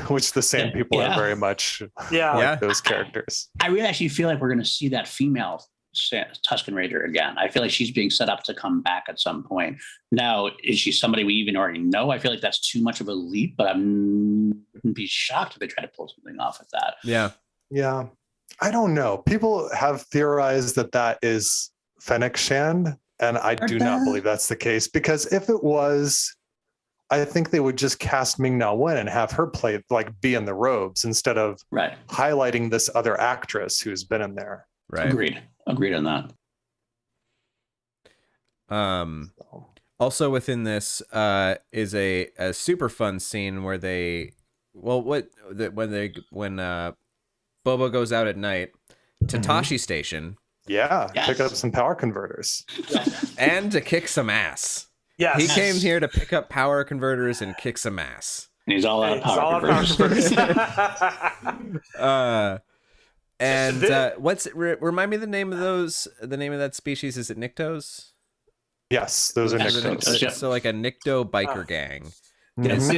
which the same people are very much Yeah. like those characters. I really actually feel like we're going to see that female Tusken Raider again. I feel like she's being set up to come back at some point. Now, is she somebody we even already know? I feel like that's too much of a leap, but I wouldn't be shocked if they try to pull something off with that. Yeah. Yeah. I don't know. People have theorized that is Fennec Shand, and I do not believe that's the case, because if it was, I think they would just cast Ming-Na Wen and have her play, like, be in the robes instead of highlighting this other actress who's been in there. Right. Agreed on that. Also within this is a super fun scene where when Boba goes out at night to Tashi Station. Yeah, pick up some power converters. And to kick some ass. Yes. He came here to pick up power converters and kick some ass. And he's all out of power converters. And remind me the name of that species? Is it Niktos? Yes, those are Niktos. So like a Nikto biker gang. Yes,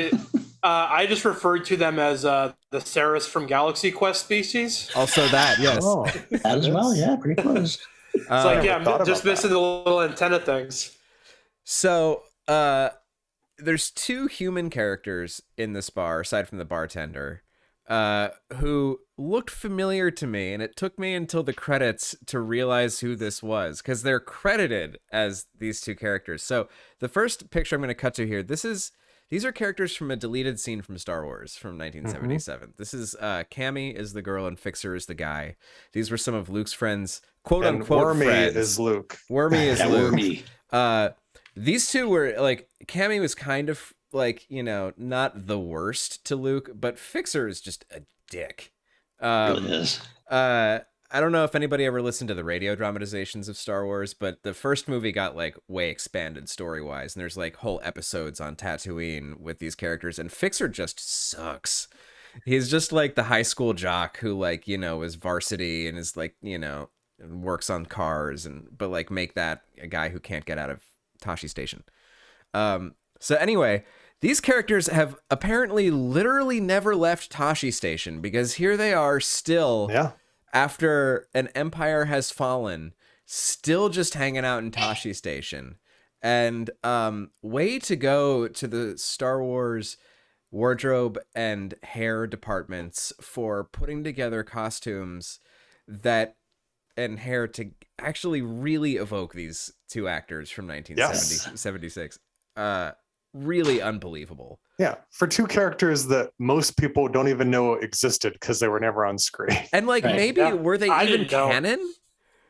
I just referred to them as the Ceres from Galaxy Quest species. Also that, yes. Oh, that as well, yeah, pretty close. It's like, I'm just missing the little antenna things. So there's two human characters in this bar, aside from the bartender, who looked familiar to me, and it took me until the credits to realize who this was, because they're credited as these two characters. So the first picture I'm going to cut to here, these are characters from a deleted scene from Star Wars from 1977. This is Cammy is the girl and Fixer is the guy. These were some of Luke's friends, quote and unquote Wormy friends. is Luke. Wormy is Luke. Wormy. These two were like, Cammy was kind of like, not the worst to Luke, but Fixer is just a dick. Really is. I don't know if anybody ever listened to the radio dramatizations of Star Wars, but the first movie got like way expanded story-wise, and there's like whole episodes on Tatooine with these characters, and Fixer just sucks. He's just like the high school jock who is varsity and is like, works on cars, but like make that a guy who can't get out of Tashi Station. So anyway, these characters have apparently literally never left Tashi Station, because here they are still, after an empire has fallen, still just hanging out in Tashi Station. And way to go to the Star Wars wardrobe and hair departments for putting together costumes and hair to actually really evoke these two actors from 1976. Really unbelievable. Yeah, for two characters that most people don't even know existed because they were never on screen. And were they even canon?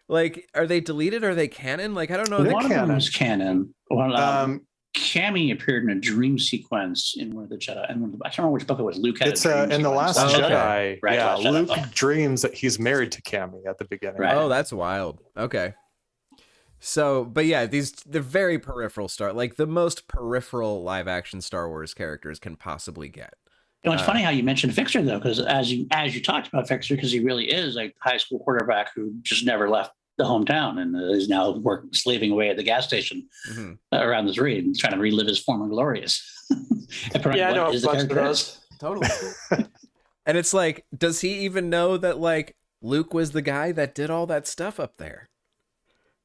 Like, are they deleted? Are they canon? Like, I don't know. One of them was canon. Cammy appeared in a dream sequence in one of the Jedi. I can't remember which book it was. Luke had it's in The Last Jedi. Right, yeah, Last Jedi. Luke dreams that he's married to Cammy at the beginning. Right. Oh, that's wild. Okay. So, but yeah, they're very peripheral like the most peripheral live action Star Wars characters can possibly get. It's funny how you mentioned Fixer though, because as you talked about Fixer, because he really is a high school quarterback who just never left the hometown and is now slaving away at the gas station around the street and trying to relive his former glorious. I know what does. Totally. And it's like, does he even know that like Luke was the guy that did all that stuff up there?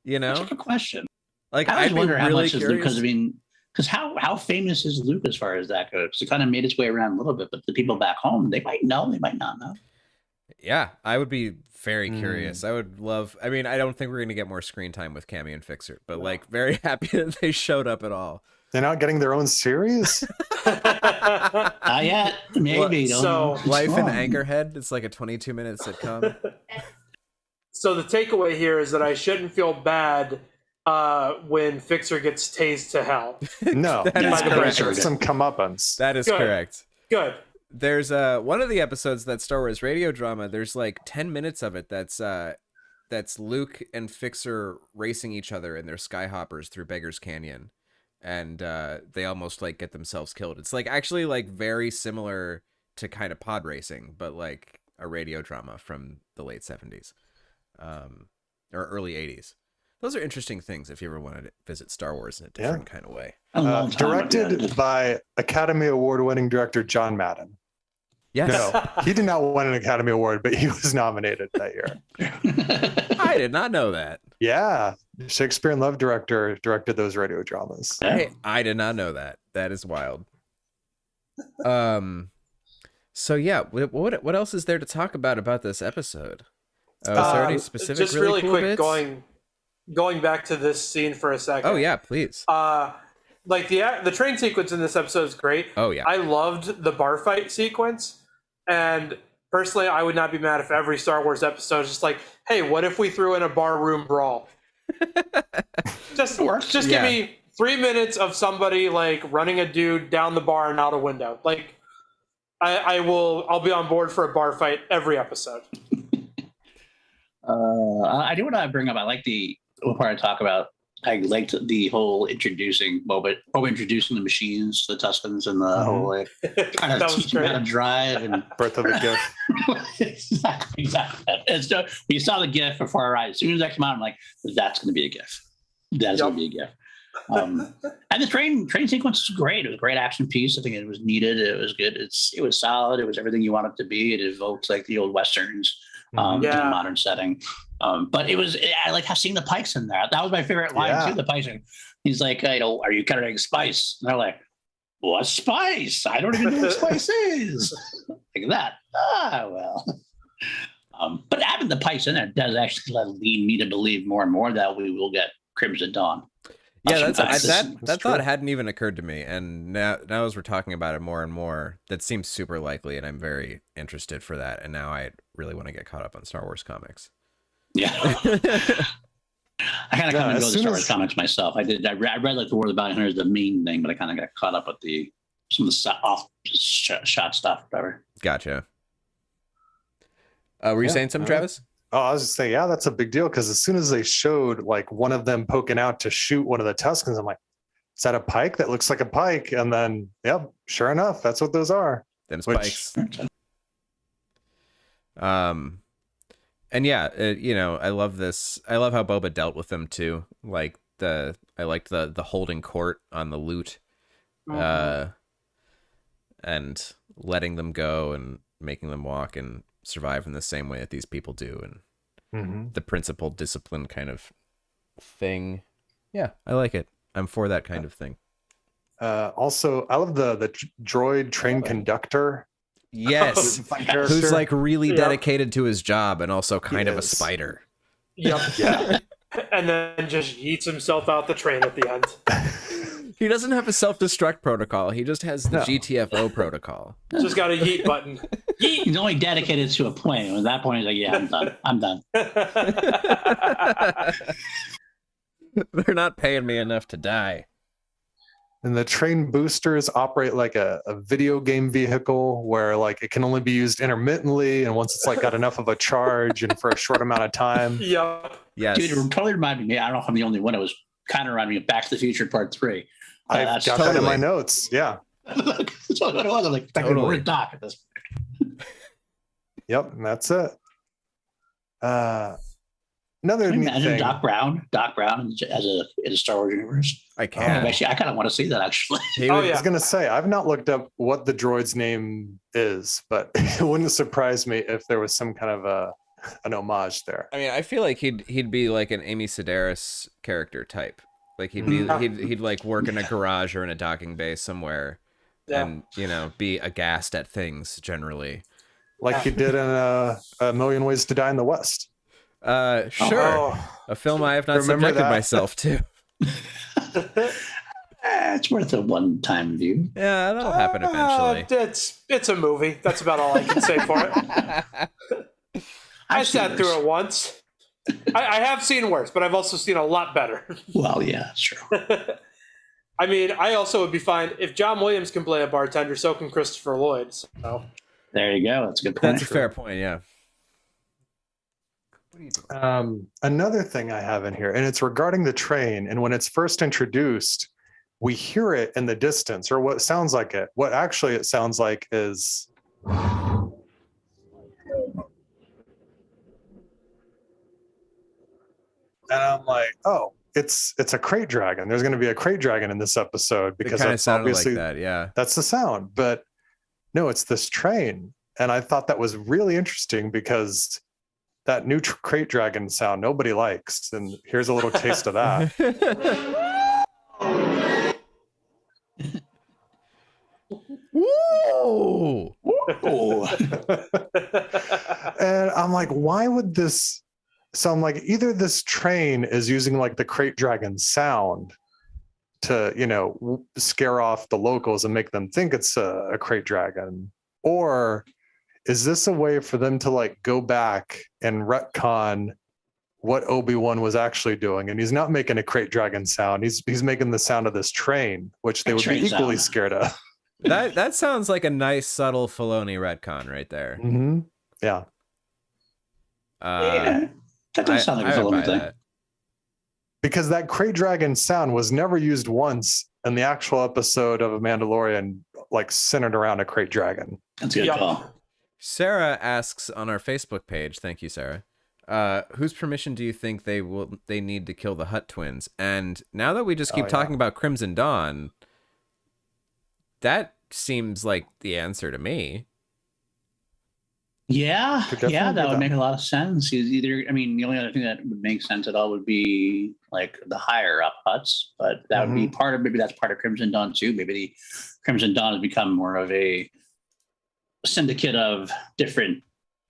That's a good question. Like, I wonder how much is Luke, curious. because how famous is Luke as far as that goes? It kind of made its way around a little bit, but the people back home, they might know, they might not know. Yeah, I would be very curious. I would love. I mean, I don't think we're going to get more screen time with Cammy and Fixer, but like, very happy that they showed up at all. They're not getting their own series? Not yet. Maybe. So, Life in Anchorhead. It's like a 22-minute sitcom. So the takeaway here is that I shouldn't feel bad when Fixer gets tased to hell. No, That is correct. There's some comeuppance. That is Good. correct. Good. There's one of the episodes that Star Wars radio drama. There's like 10 minutes of it that's Luke and Fixer racing each other in their skyhoppers through Beggar's Canyon, and they almost like get themselves killed. It's like actually like very similar to kind of pod racing, but like a radio drama from the late 70s or early 80s. Those are interesting things if you ever wanted to visit Star Wars in a different kind of way. Directed by Academy Award-winning director John Madden. Yes. No, he did not win an Academy Award, but he was nominated that year. I did not know that. Yeah. Shakespeare in Love director directed those radio dramas. I did not know that. That is wild. So yeah, what else is there to talk about this episode? Is there any specific just really cool quick bits? going back to this scene for a second. Oh yeah, please. Like the train sequence in this episode is great. Oh yeah. I loved the bar fight sequence, and personally I would not be mad if every Star Wars episode is just like, hey, what if we threw in a bar room brawl? just give me 3 minutes of somebody like running a dude down the bar and out a window. Like I'll be on board for a bar fight every episode. I do want to bring up, I like the part I talk about. I liked the whole introducing Boba introducing the machines, the Tuscans, and the whole like trying to teach them how to drive and Birth of a GIF. exactly. And so when you saw the GIF before I arrived, as soon as that came out, I'm like, that's going to be a GIF. That's going to be a GIF. And the train sequence was great. It was a great action piece. I think it was needed. It was good. It was solid. It was everything you want it to be. It evoked like the old Westerns in a modern setting. But I like seeing the Pikes in there. That was my favorite line too. The Pikes. He's like, are you carrying spice? And they're like, what spice? I don't even know what spice is. Like that. Well. But having the Pikes in there does actually lead me to believe more and more that we will get Crimson Dawn. Yeah, that thought hadn't even occurred to me, and now as we're talking about it more and more, that seems super likely, and I'm very interested for that. And now I really want to get caught up on Star Wars comics. Yeah, I kind of come and go to Star Wars comics myself. I read like the War of the Bounty Hunter is the main thing, but I kind of got caught up with some of the off shot stuff, whatever. Gotcha. Were you saying something, Travis? Oh, I was just saying, yeah, that's a big deal, because as soon as they showed like one of them poking out to shoot one of the Tuscans, I'm like, is that a Pike? That looks like a Pike. And then, yep, sure enough, that's what those are. Them Pikes. And yeah, I love this. I love how Boba dealt with them too. Like I liked the holding court on the loot, and letting them go and making them walk and survive in the same way that these people do, and the principled discipline kind of thing. Yeah, I like it. I'm for that kind of thing. Also, I love the droid train conductor. Yes, who's like really dedicated to his job and also kind of a spider. Yep. Yeah. And then just yeets himself out the train at the end. He doesn't have a self-destruct protocol. He just has the GTFO protocol. Just got a yeet button. Yeet. He's only dedicated to a point. At that point, he's like, yeah, I'm done. They're not paying me enough to die. And the train boosters operate like a video game vehicle where like it can only be used intermittently, and once it's like got enough of a charge and for a short amount of time. Yep. Yes. Dude, it totally reminded me. I don't know if I'm the only one. It was kind of reminded me of Back to the Future Part 3. I've got that in my notes. Yeah. That's what it was. I'm like, we're in Doc at this point. Yep, and that's it. Another neat thing. Doc Brown as a Star Wars universe. I can. Actually, I kind of want to see that. Actually, I was going to say I've not looked up what the droid's name is, but it wouldn't surprise me if there was some kind of an homage there. I mean, I feel like he'd be like an Amy Sedaris character type. Like he'd like work in a garage or in a docking bay somewhere, and be aghast at things generally, like he did in A Million Ways to Die in the West. Sure. A film I have not subjected myself to. It's worth a one-time view. Yeah, that'll happen eventually. It's a movie. That's about all I can say for it. I sat through it once. I have seen worse, but I've also seen a lot better. Well, yeah, that's true. I mean, I also would be fine if John Williams can play a bartender, so can Christopher Lloyd. So. There you go. That's a good point. That's a fair point, yeah. Another thing I have in here, and it's regarding the train, and when it's first introduced, we hear it in the distance, or what sounds like it. What actually it sounds like is And I'm like, oh, it's a crate dragon. There's going to be a crate dragon in this episode because it kind of that's sounded obviously like that. Yeah. that's the sound. But no, it's this train. And I thought that was really interesting because that new crate dragon sound nobody likes. And here's a little taste of that. Whoa. And I'm like, why would this? So I'm like, either this train is using like the crate dragon sound to, you know, scare off the locals and make them think it's a crate dragon, or is this a way for them to like go back and retcon what Obi-Wan was actually doing? And he's not making a crate dragon sound. He's making the sound of this train, which they would be equally scared of. That sounds like a nice subtle Filoni retcon right there. Mm-hmm. Yeah. Yeah, that does sound like a Filoni thing. Because that crate dragon sound was never used once in the actual episode of A Mandalorian, like centered around a crate dragon. That's a good call. Sarah asks on our Facebook page, thank you, Sarah, whose permission do you think they need to kill the Hutt twins? And now that we just keep talking about Crimson Dawn, that seems like the answer to me. Yeah, that would make a lot of sense. He's either, I mean, the only other thing that would make sense at all would be like the higher up Hutts, but that would be part of, maybe that's part of Crimson Dawn too. Maybe the Crimson Dawn has become more of a syndicate of different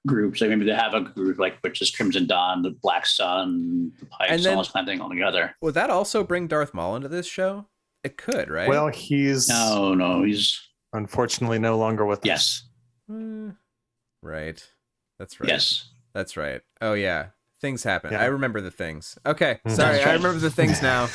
groups. Like maybe they have a group like, which is Crimson Dawn, the Black Sun, the Pikes, and all this kind of thing all together. Would that also bring Darth Maul into this show? It could, right? Well, he's he's unfortunately no longer with us. Yes. Right. That's right. Yes. That's right. Oh yeah. Things happen. Yeah. I remember the things. Okay. Sorry, I remember the things now.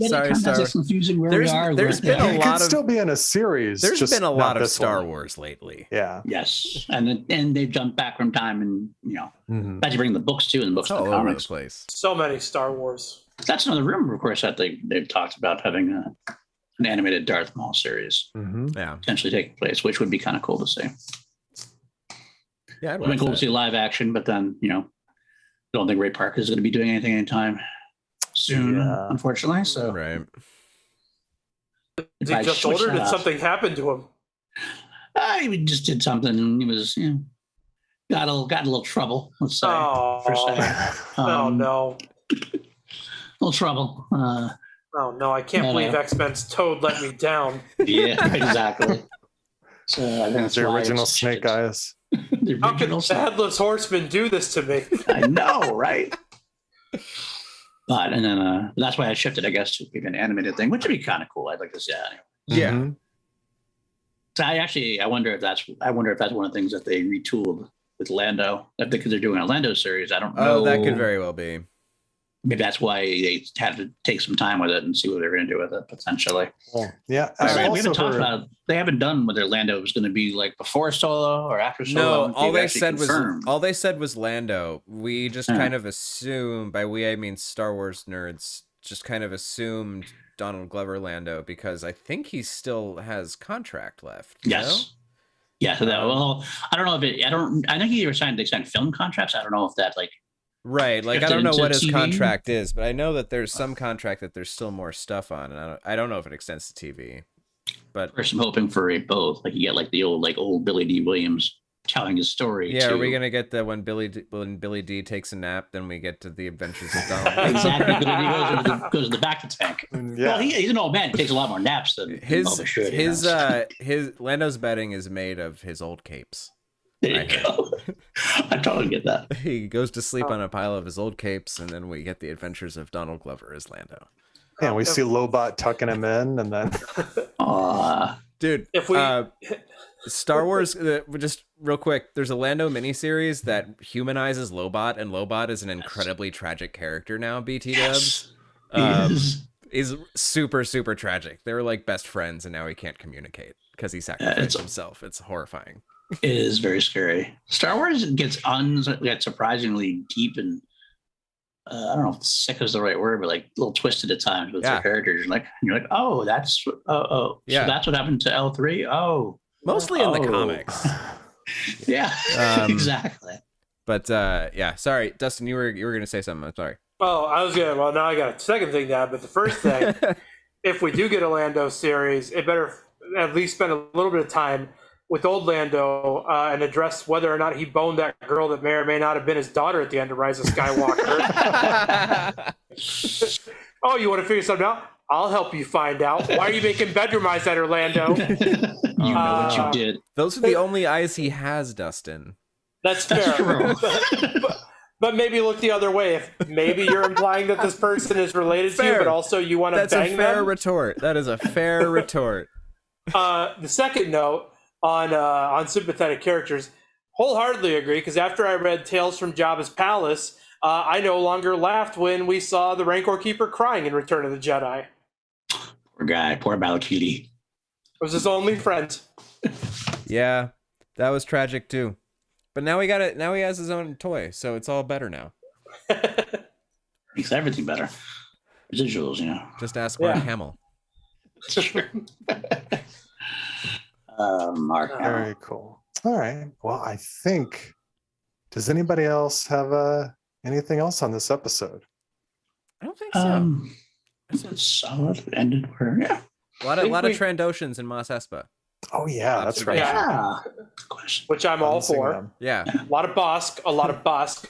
Sorry, Star. It's confusing where we are. There's been a It lot could of still be in a series. There's just been a lot not of this Star one. Wars lately. Yeah. Yes. And they've jumped back from time and, you know, glad you bring the books too, and the books It's and all the over the comics. place. So many Star Wars. That's another rumor, of course, that they've talked about having an animated Darth Maul series Yeah. potentially taking place, which would be kind of cool to see. Yeah, It would be cool to see live action, but then, you know, I don't think Ray Park is going to be doing anything anytime soon, unfortunately. So, right. Is he just older? Did something happen to him? He just did something, and he was, you know, got a little trouble. Let's say. Oh, oh no. Little trouble. Oh no! I can't believe X-Men's Toad let me down. Yeah, exactly. So I think that's The why original it's Snake Eyes. The How could original the Headless Horseman do this to me? I know, right? But and then that's why I shifted, I guess, to maybe an animated thing, which would be kind of cool. I'd like to see that anyway. Yeah. Mhm. So I wonder if that's one of the things that they retooled with Lando. Because they're doing a Lando series. I don't know. Oh, that could very well be. Maybe that's why they had to take some time with it and see what they're going to do with it potentially. Well, yeah. We I haven't also talked heard- about. They haven't done whether Lando was going to be like before Solo or after Solo. No, all they actually said was Lando. We just kind of assumed, by we I mean Star Wars nerds, just kind of assumed Donald Glover Lando because I think he still has contract left. you know? Yes. Yeah. So that, well, I don't know if it. I think they signed film contracts. I don't know if that like. Right, like I shifted don't know into what his TV. contract is, but I know that there's some contract that there's still more stuff on, and I don't know if it extends to TV. But First, I'm hoping for a both. Like you get like the old Billy D. Williams telling his story. yeah, too. are we gonna get the when Billy D takes a nap, then we get to the Adventures of Donald? Exactly. He goes to the back to tank. Yeah. Well, he's an old man. He takes a lot more naps than Boba should. his Lando's bedding is made of his old capes. There you go. I totally get that. He goes to sleep on a pile of his old capes, and then we get the Adventures of Donald Glover as Lando. Yeah, we see Lobot tucking him in, and then Dude, If we Star Wars, just real quick, there's a Lando miniseries that humanizes Lobot, and Lobot is an incredibly tragic character now, BT dubs. He's super, super tragic. They were like best friends, and now he can't communicate because he sacrificed himself. It's horrifying. It is very scary. Star Wars gets surprisingly deep and I don't know if sick is the right word, but like a little twisted at times with their characters. You're like, oh, that's so that's what happened to L3. Oh, Mostly in the comics. Yeah, exactly. But yeah, sorry, Dustin, you were going to say something. I'm sorry. Oh, well, now I got a second thing to add, but the first thing, if we do get a Lando series, it better at least spend a little bit of time with old Lando and address whether or not he boned that girl that may or may not have been his daughter at the end of Rise of Skywalker. Oh, you want to figure something out? I'll help you find out. Why are you making bedroom eyes at her, Lando? You know what you did. Those are the only eyes he has, Dustin. That's fair. true. But maybe look the other way. If maybe you're implying that this person is related to you, but also you want to bang them. That's a fair retort. That is a fair retort. The second note on sympathetic characters, wholeheartedly agree, because after I read Tales from Jabba's Palace, I no longer laughed when we saw the Rancor Keeper crying in Return of the Jedi. Poor guy, poor Balakili. It was his only friend. Yeah, that was tragic too. But now he got it. Now he has his own toy, so it's all better now. Makes everything better. Residuals, you know. Just ask Mark Hamill. Sure. Mark Hamill. Very cool. All right. Well, I think. Does anybody else have anything else on this episode? I don't think so. It's solid. It ended where? Yeah. A lot of Trandoshans in Mos Espa. Oh yeah, that's right. Yeah. Good question. Which I'm all for. Yeah. A lot of Bosk.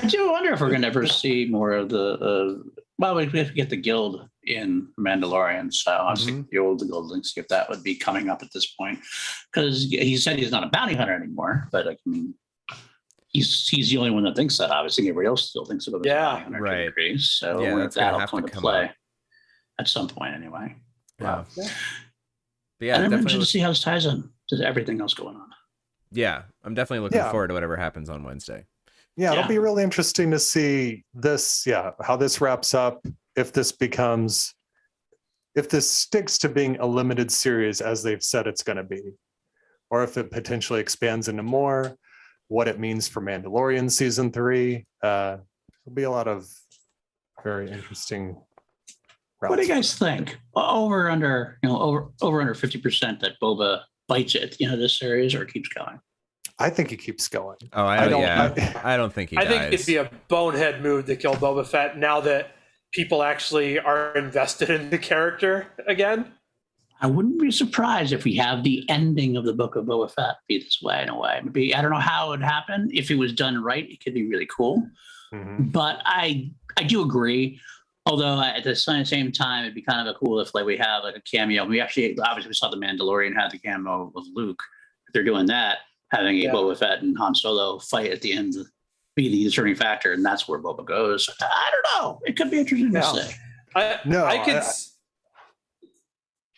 I do wonder if we're going to ever see more of the. Well, we get the guild in Mandalorian, so I was thinking the old guild, see if that would be coming up at this point, because he said he's not a bounty hunter anymore. But I mean, he's the only one that thinks that. Obviously, everybody else still thinks of him as a bounty hunter. Right. To a degree, so that'll come into play at some point, anyway. Yeah. Yeah. But yeah, and I'm definitely interested to see how this ties in to everything else going on. Yeah, I'm definitely looking forward to whatever happens on Wednesday. Yeah, it'll be really interesting to see this. Yeah, how this wraps up. If this sticks to being a limited series as they've said it's going to be, or if it potentially expands into more, what it means for Mandalorian season 3. There'll be a lot of very interesting. What do you guys think? Over under 50% that Boba bites it, this series, or keeps going? I think he keeps going. Oh, I don't think he dies. I think it'd be a bonehead move to kill Boba Fett now that people actually are invested in the character again. I wouldn't be surprised if we have the ending of the Book of Boba Fett be this way in a way. Maybe, I don't know how it would happen. If it was done right, it could be really cool. Mm-hmm. But I do agree. Although at the same time, it'd be kind of cool if we have a cameo. We actually, obviously, we saw the Mandalorian had the cameo of Luke. If they're doing that, having a Boba Fett and Han Solo fight at the end be the determining factor, and that's where Boba goes. I don't know. It could be interesting to see.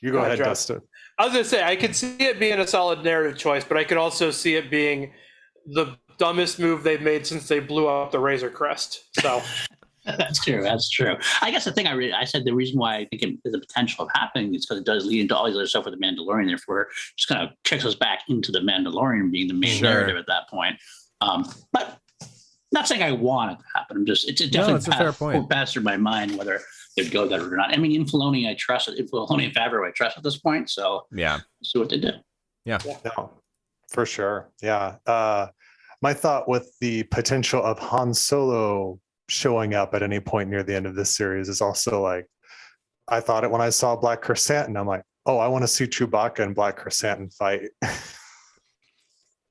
You go ahead, Dustin. I was going to say, I could see it being a solid narrative choice, but I could also see it being the dumbest move they've made since they blew up the Razor Crest. So. That's true. I guess the thing I said the reason why I think it is a potential of happening is because it does lead into all these other stuff with the Mandalorian. Therefore, just kind of kicks us back into the Mandalorian being the main narrative at that point. But not saying I want it to happen. It's definitely a fair point. Passed through my mind whether they'd go that route or not. I mean, in Filoni, I trust it. In Filoni and Favreau, I trust at this point. So yeah, see what they do. Yeah, for sure. Yeah. My thought with the potential of Han Solo showing up at any point near the end of this series is also I thought it when I saw Black Chrysanthemum. I'm like, oh, I want to see Chewbacca and Black Chrysanthemum fight.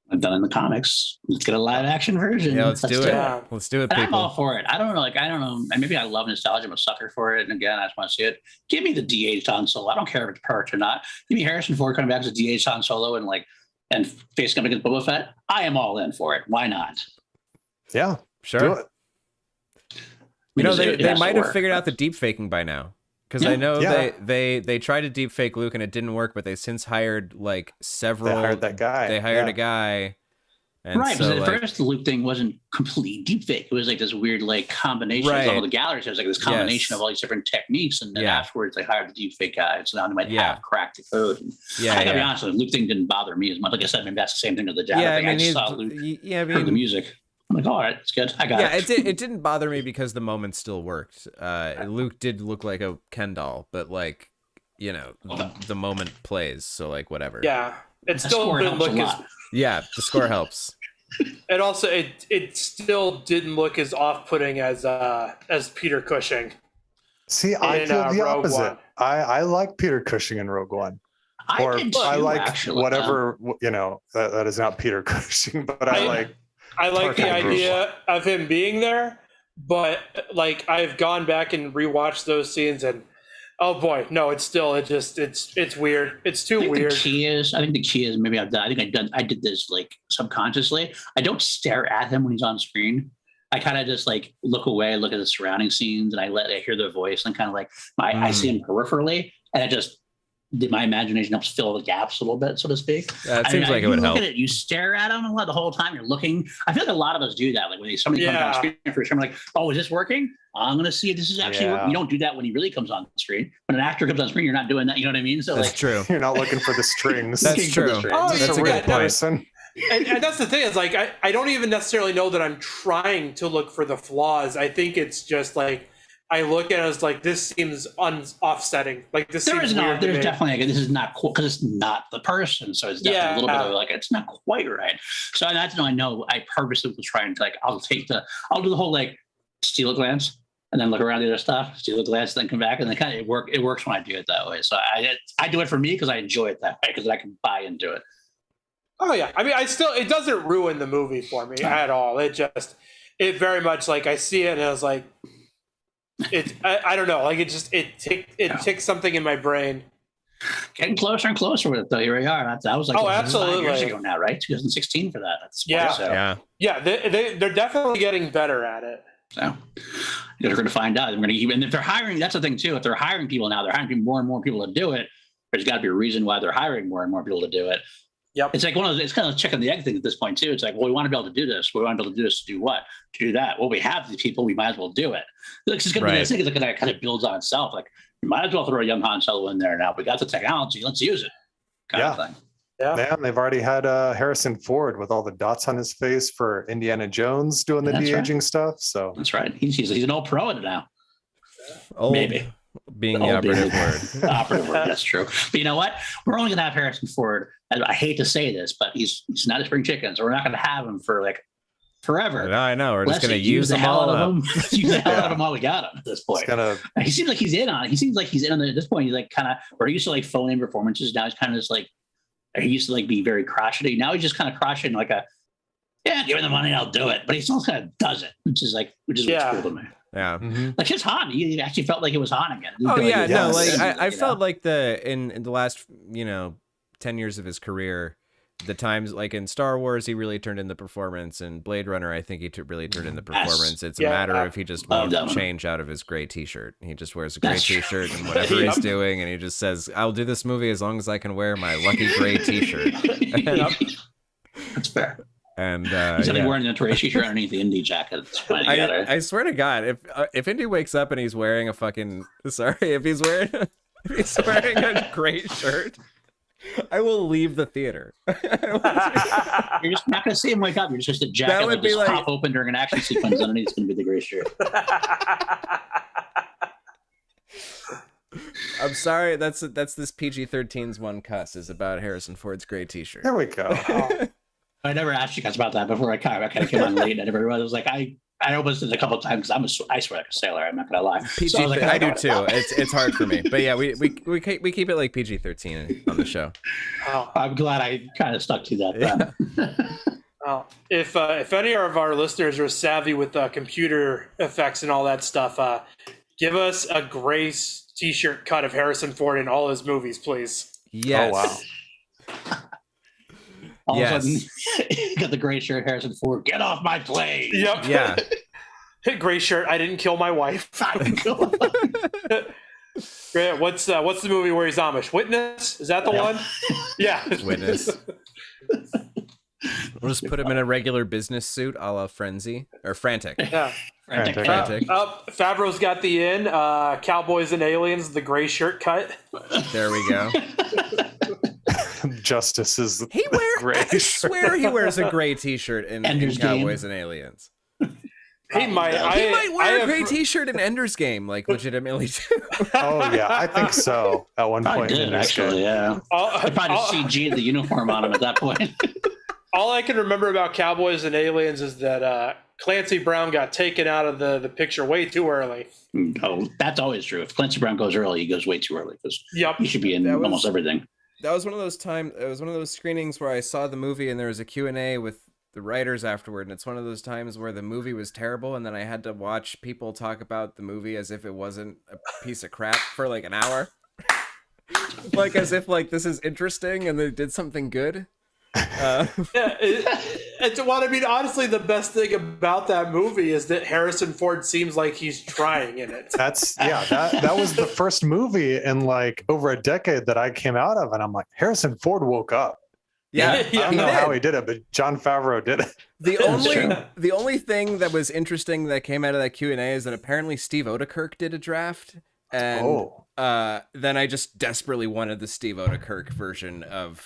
I've done in the comics. Let's get a live action version. Yeah, let's do it. Let's do it, people. I'm all for it. I don't know. I don't know. Maybe I love nostalgia. I'm a sucker for it. And again, I just want to see it. Give me the DH Han Solo. I don't care if it's perfect or not. Give me Harrison Ford coming back as a DH Han Solo and facing up against Boba Fett. I am all in for it. Why not? Yeah, sure. Do it. They might have figured out the deep faking by now, because I know they tried to deep fake Luke and it didn't work, but they since hired several. They hired that guy. They hired a guy. And right, because at first the Luke thing wasn't complete deep fake. It was this weird combination of all the galleries. It was this combination of all these different techniques, and then afterwards they hired the deep fake guy. So now they might have cracked the code. And I gotta be honest with you, the Luke thing didn't bother me as much. Like I said, maybe that's the same thing with the Jedi thing. I just saw Luke heard the music. I'm like, all right, it's good. I got it. Yeah, it didn't bother me because the moment still worked. Luke did look like a Ken doll, but the moment plays, so whatever. Yeah. It still score didn't helps look a as. lot. Yeah, the score helps. And also, it still didn't look as off-putting as Peter Cushing. See, I in, feel the Rogue opposite. One. I like Peter Cushing in Rogue One. I did too, I like actually, whatever, that is not Peter Cushing, but I like the Tarkin idea of him being there, but like I've gone back and rewatched those scenes, and oh boy, no, it's weird. It's too weird. I think the key is maybe I did this like subconsciously. I don't stare at him when he's on screen. I kind of just like look away, look at the surrounding scenes, and I hear their voice, and kind of like I see him peripherally, and it just my imagination helps fill the gaps a little bit, so to speak. It seems like it would help. Look at it, you stare at him the whole time. You're looking. I feel like a lot of us do that. Like when somebody comes on screen for I'm like, oh, is this working? I'm going to see if this is actually working. You don't do that when he really comes on screen. When an actor comes on screen, you're not doing that. You know what I mean? So that's true. You're not looking for the strings. That's true. Oh, that's a good point. And that's the thing is like I don't even necessarily know that I'm trying to look for the flaws. I think it's just like I look at it as like this seems offsetting. Like this seems weird. There's definitely this is not cool because it's not the person. So it's definitely a little bit of like it's not quite right. So that's I know I purposely was trying to like I'll do the whole like steal a glance and then look around the other stuff, steal a glance, then come back, and then kind of it works when I do it that way. So I do it for me because I enjoy it that way because I can buy into it. Oh yeah, I mean, it doesn't ruin the movie for me at all. It very much like I see it and I was like, I don't know, like it ticks something in my brain. Getting closer and closer with it though. Here we are. That was like absolutely 5 years ago now, right? 2016 for that. That's they're definitely getting better at it. So you're going to find out. And if they're hiring, that's the thing too. If they're hiring people now, they're hiring more and more people to do it. There's got to be a reason why they're hiring more and more people to do it. Yep. It's like it's kind of chicken the egg thing at this point too. It's like, well, we want to be able to do this. We want to be able to do this to do what? To do that. Well, we have these people. We might as well do it. It's going to be this thing that kind of builds on itself. Like we might as well throw a young Han Solo in there now. We got the technology. Let's use it. Kind of thing. Yeah, and they've already had Harrison Ford with all the dots on his face for Indiana Jones doing the de-aging stuff. So that's right. He's an old pro at it now. Maybe. Being the operative word. Operative word, that's true. But you know what? We're only going to have Harrison Ford. I hate to say this, but he's not a spring chicken, so we're not going to have him for like forever. I know. We're just going to use them all up. Use the hell out of him while we got him at this point. He seems like he's in on it. He seems like he's in on it at this point. He's like kind of, where he used to like phone in performances. Now he's kind of just like, he used to like be very crotchety. Now he's just kind of crotchety like give me the money, I'll do it. But he still kind of does it, which is what's cool to me. Yeah. Mm-hmm. Like his Han, he actually felt like it was Han again. I felt like in the last 10 years of his career, the times like in Star Wars he really turned in the performance, and Blade Runner I think he really turned in the performance. It's a matter of he just won't change out of his gray t-shirt. He just wears a gray t-shirt and whatever he's doing, and he just says, I'll do this movie as long as I can wear my lucky gray t-shirt. That's fair. And he's only wearing the gray t-shirt underneath the Indy jacket. I swear to God, if Indy wakes up and he's wearing if he's wearing a gray shirt, I will leave the theater. You're just not going to see him wake up. You're just a jacket that would just pop open during an action sequence. Underneath, it's going to be the gray shirt. I'm sorry. That's this PG-13's one cuss is about Harrison Ford's gray t-shirt. There we go. I never asked you guys about that before. I kind of came on late, and everybody was like, I almost did it a couple of times because I swear like a sailor. I'm not gonna lie. PG, so I do too. It's hard for me, but yeah, we keep it like PG-13 on the show. Oh, I'm glad I kind of stuck to that. Yeah. If any of our listeners are savvy with computer effects and all that stuff, give us a gray t-shirt cut of Harrison Ford in all his movies, please. Yes. Oh wow. All of a sudden, got the gray shirt, Harrison Ford. Get off my plane. Yep. Yeah. Gray shirt. I didn't kill my wife. Great. What's the movie where he's Amish? Witness? Is that the one? Yeah. Witness. We'll just put him in a regular business suit, a la Frenzy or Frantic. Yeah. Frantic. Favreau's got the in. Cowboys and Aliens, the gray shirt cut. There we go. Justice is gray. I swear he wears a gray t-shirt in Cowboys and Aliens. He might. He might wear a gray T-shirt in Ender's Game, like legitimately too. Oh yeah, I think so. At one Probably point, in did this actually. game. Yeah. I probably CG the uniform on him at that point. All I can remember about Cowboys and Aliens is that Clancy Brown got taken out of the picture way too early. Oh, that's always true. If Clancy Brown goes early, he goes way too early because Yep. he should be in almost everything. That was one of those times. It was one of those screenings where I saw the movie and there was a Q&A with the writers afterward, and it's one of those times where the movie was terrible and then I had to watch people talk about the movie as if it wasn't a piece of crap for like an hour. Like as if like this is interesting and they did something good. Well, I mean, honestly, the best thing about that movie is that Harrison Ford seems like he's trying in it. That was the first movie in like over a decade that I came out of, and I'm like, Harrison Ford woke up. Yeah, I don't know how he did it, but Jon Favreau did it. The only thing that was interesting that came out of that Q&A is that apparently Steve Odekirk did a draft, and then I just desperately wanted the Steve Odekirk version of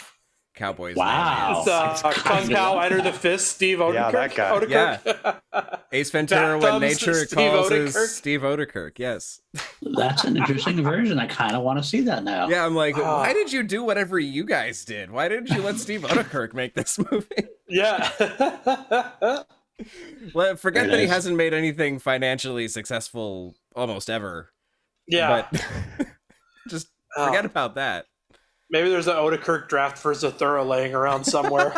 Cowboys. Wow. Kung Pao Enter the Fist, Steve Odekirk. Yeah, that guy. Odekirk. Yeah. Ace Ventura Fat When Thumbs, Nature Steve Calls Odekirk. is Steve Odekirk, yes. That's an interesting version. I kind of want to see that now. Yeah, I'm like, why did you do whatever you guys did? Why didn't you let Steve Odekirk make this movie? Yeah. Well, forget that he hasn't made anything financially successful almost ever. Yeah. But just forget about that. Maybe there's an Odekirk draft for Zathura laying around somewhere.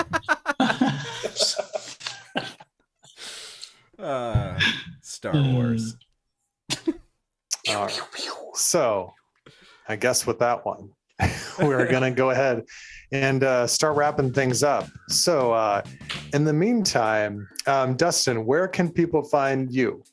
Star Wars. All right. So, I guess with that one, we're going to go ahead and start wrapping things up. So, in the meantime, Dustin, where can people find you?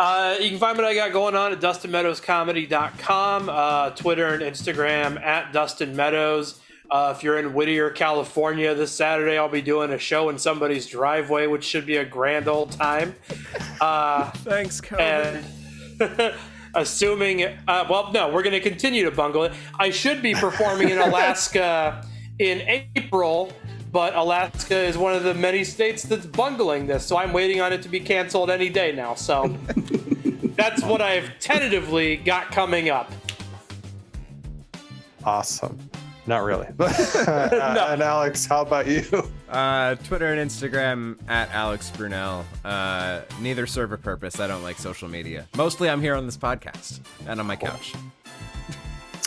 You can find what I got going on at DustinMeadowsComedy.com, Twitter and Instagram at Dustin Meadows. If you're in Whittier, California, this Saturday I'll be doing a show in somebody's driveway, which should be a grand old time. Thanks, COVID. And assuming, well, no, we're going to continue to bungle it. I should be performing in Alaska in April, but Alaska is one of the many states that's bungling this, so I'm waiting on it to be canceled any day now. So that's what I've tentatively got coming up. Awesome. Not really. And Alex, how about you? Twitter and Instagram at Alex Brunel. Neither serve a purpose. I don't like social media. Mostly I'm here on this podcast and on my couch.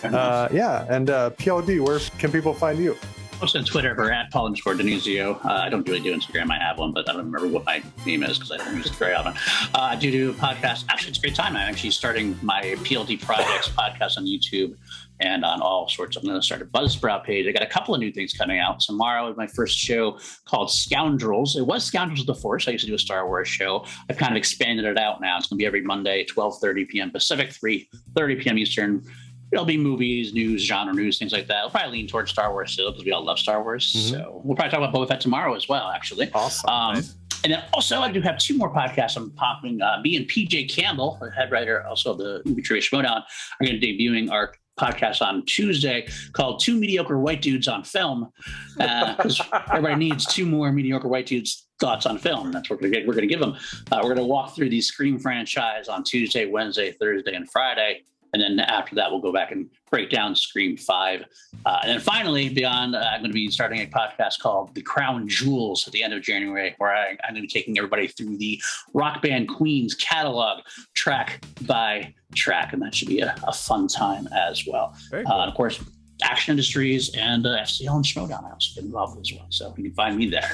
And PLD, where can people find you? Also on Twitter or at Paul_Denizio. I don't really do Instagram. I have one, but I don't remember what my name is because I don't use it very often. I do a podcast. Actually, it's a great time. I'm actually starting my PLD Projects podcast on YouTube and on all sorts. I'm going to start a Buzzsprout page. I got a couple of new things coming out. Tomorrow is my first show called Scoundrels. It was Scoundrels of the Force. I used to do a Star Wars show. I've kind of expanded it out now. It's going to be every Monday, 12:30 p.m. Pacific, 3:30 p.m. Eastern. It'll be movies, news, genre news, things like that. I'll probably lean towards Star Wars still because we all love Star Wars. Mm-hmm. So we'll probably talk about Boba Fett tomorrow as well, actually. Awesome. Nice. And then also I do have two more podcasts I'm popping. Me and PJ Campbell, the head writer also of the Movie Trivia Schmodown, are going to be debuting our podcast on Tuesday called Two Mediocre White Dudes on Film, because everybody needs two more mediocre white dudes thoughts on film. That's what we're going to give them. We're going to walk through the Scream franchise on Tuesday, Wednesday, Thursday, and Friday. And then after that, we'll go back and break down Scream 5. And then finally, beyond, I'm going to be starting a podcast called The Crown Jewels at the end of January, where I'm going to be taking everybody through the Rock Band Queen's catalog track by track. And that should be a fun time as well. Cool. And of course, Action Industries and FCL and Schmodown I also get involved with as well. So you can find me there.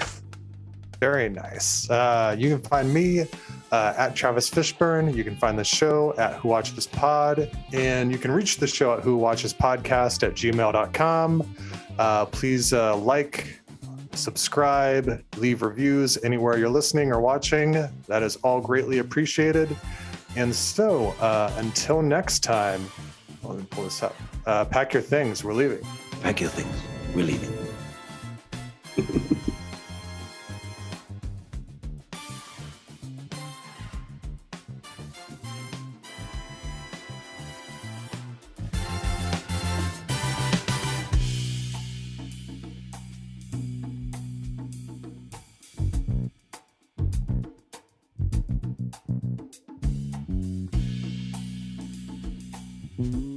Very nice. You can find me at Travis Fishburne. You can find the show at Who Watches Pod, and you can reach the show at whowatchespodcast@gmail.com. Please like, subscribe, leave reviews anywhere you're listening or watching. That is all greatly appreciated. And so until next time, let me pull this up. Pack your things. We're leaving. Pack your things. We're leaving. Bye.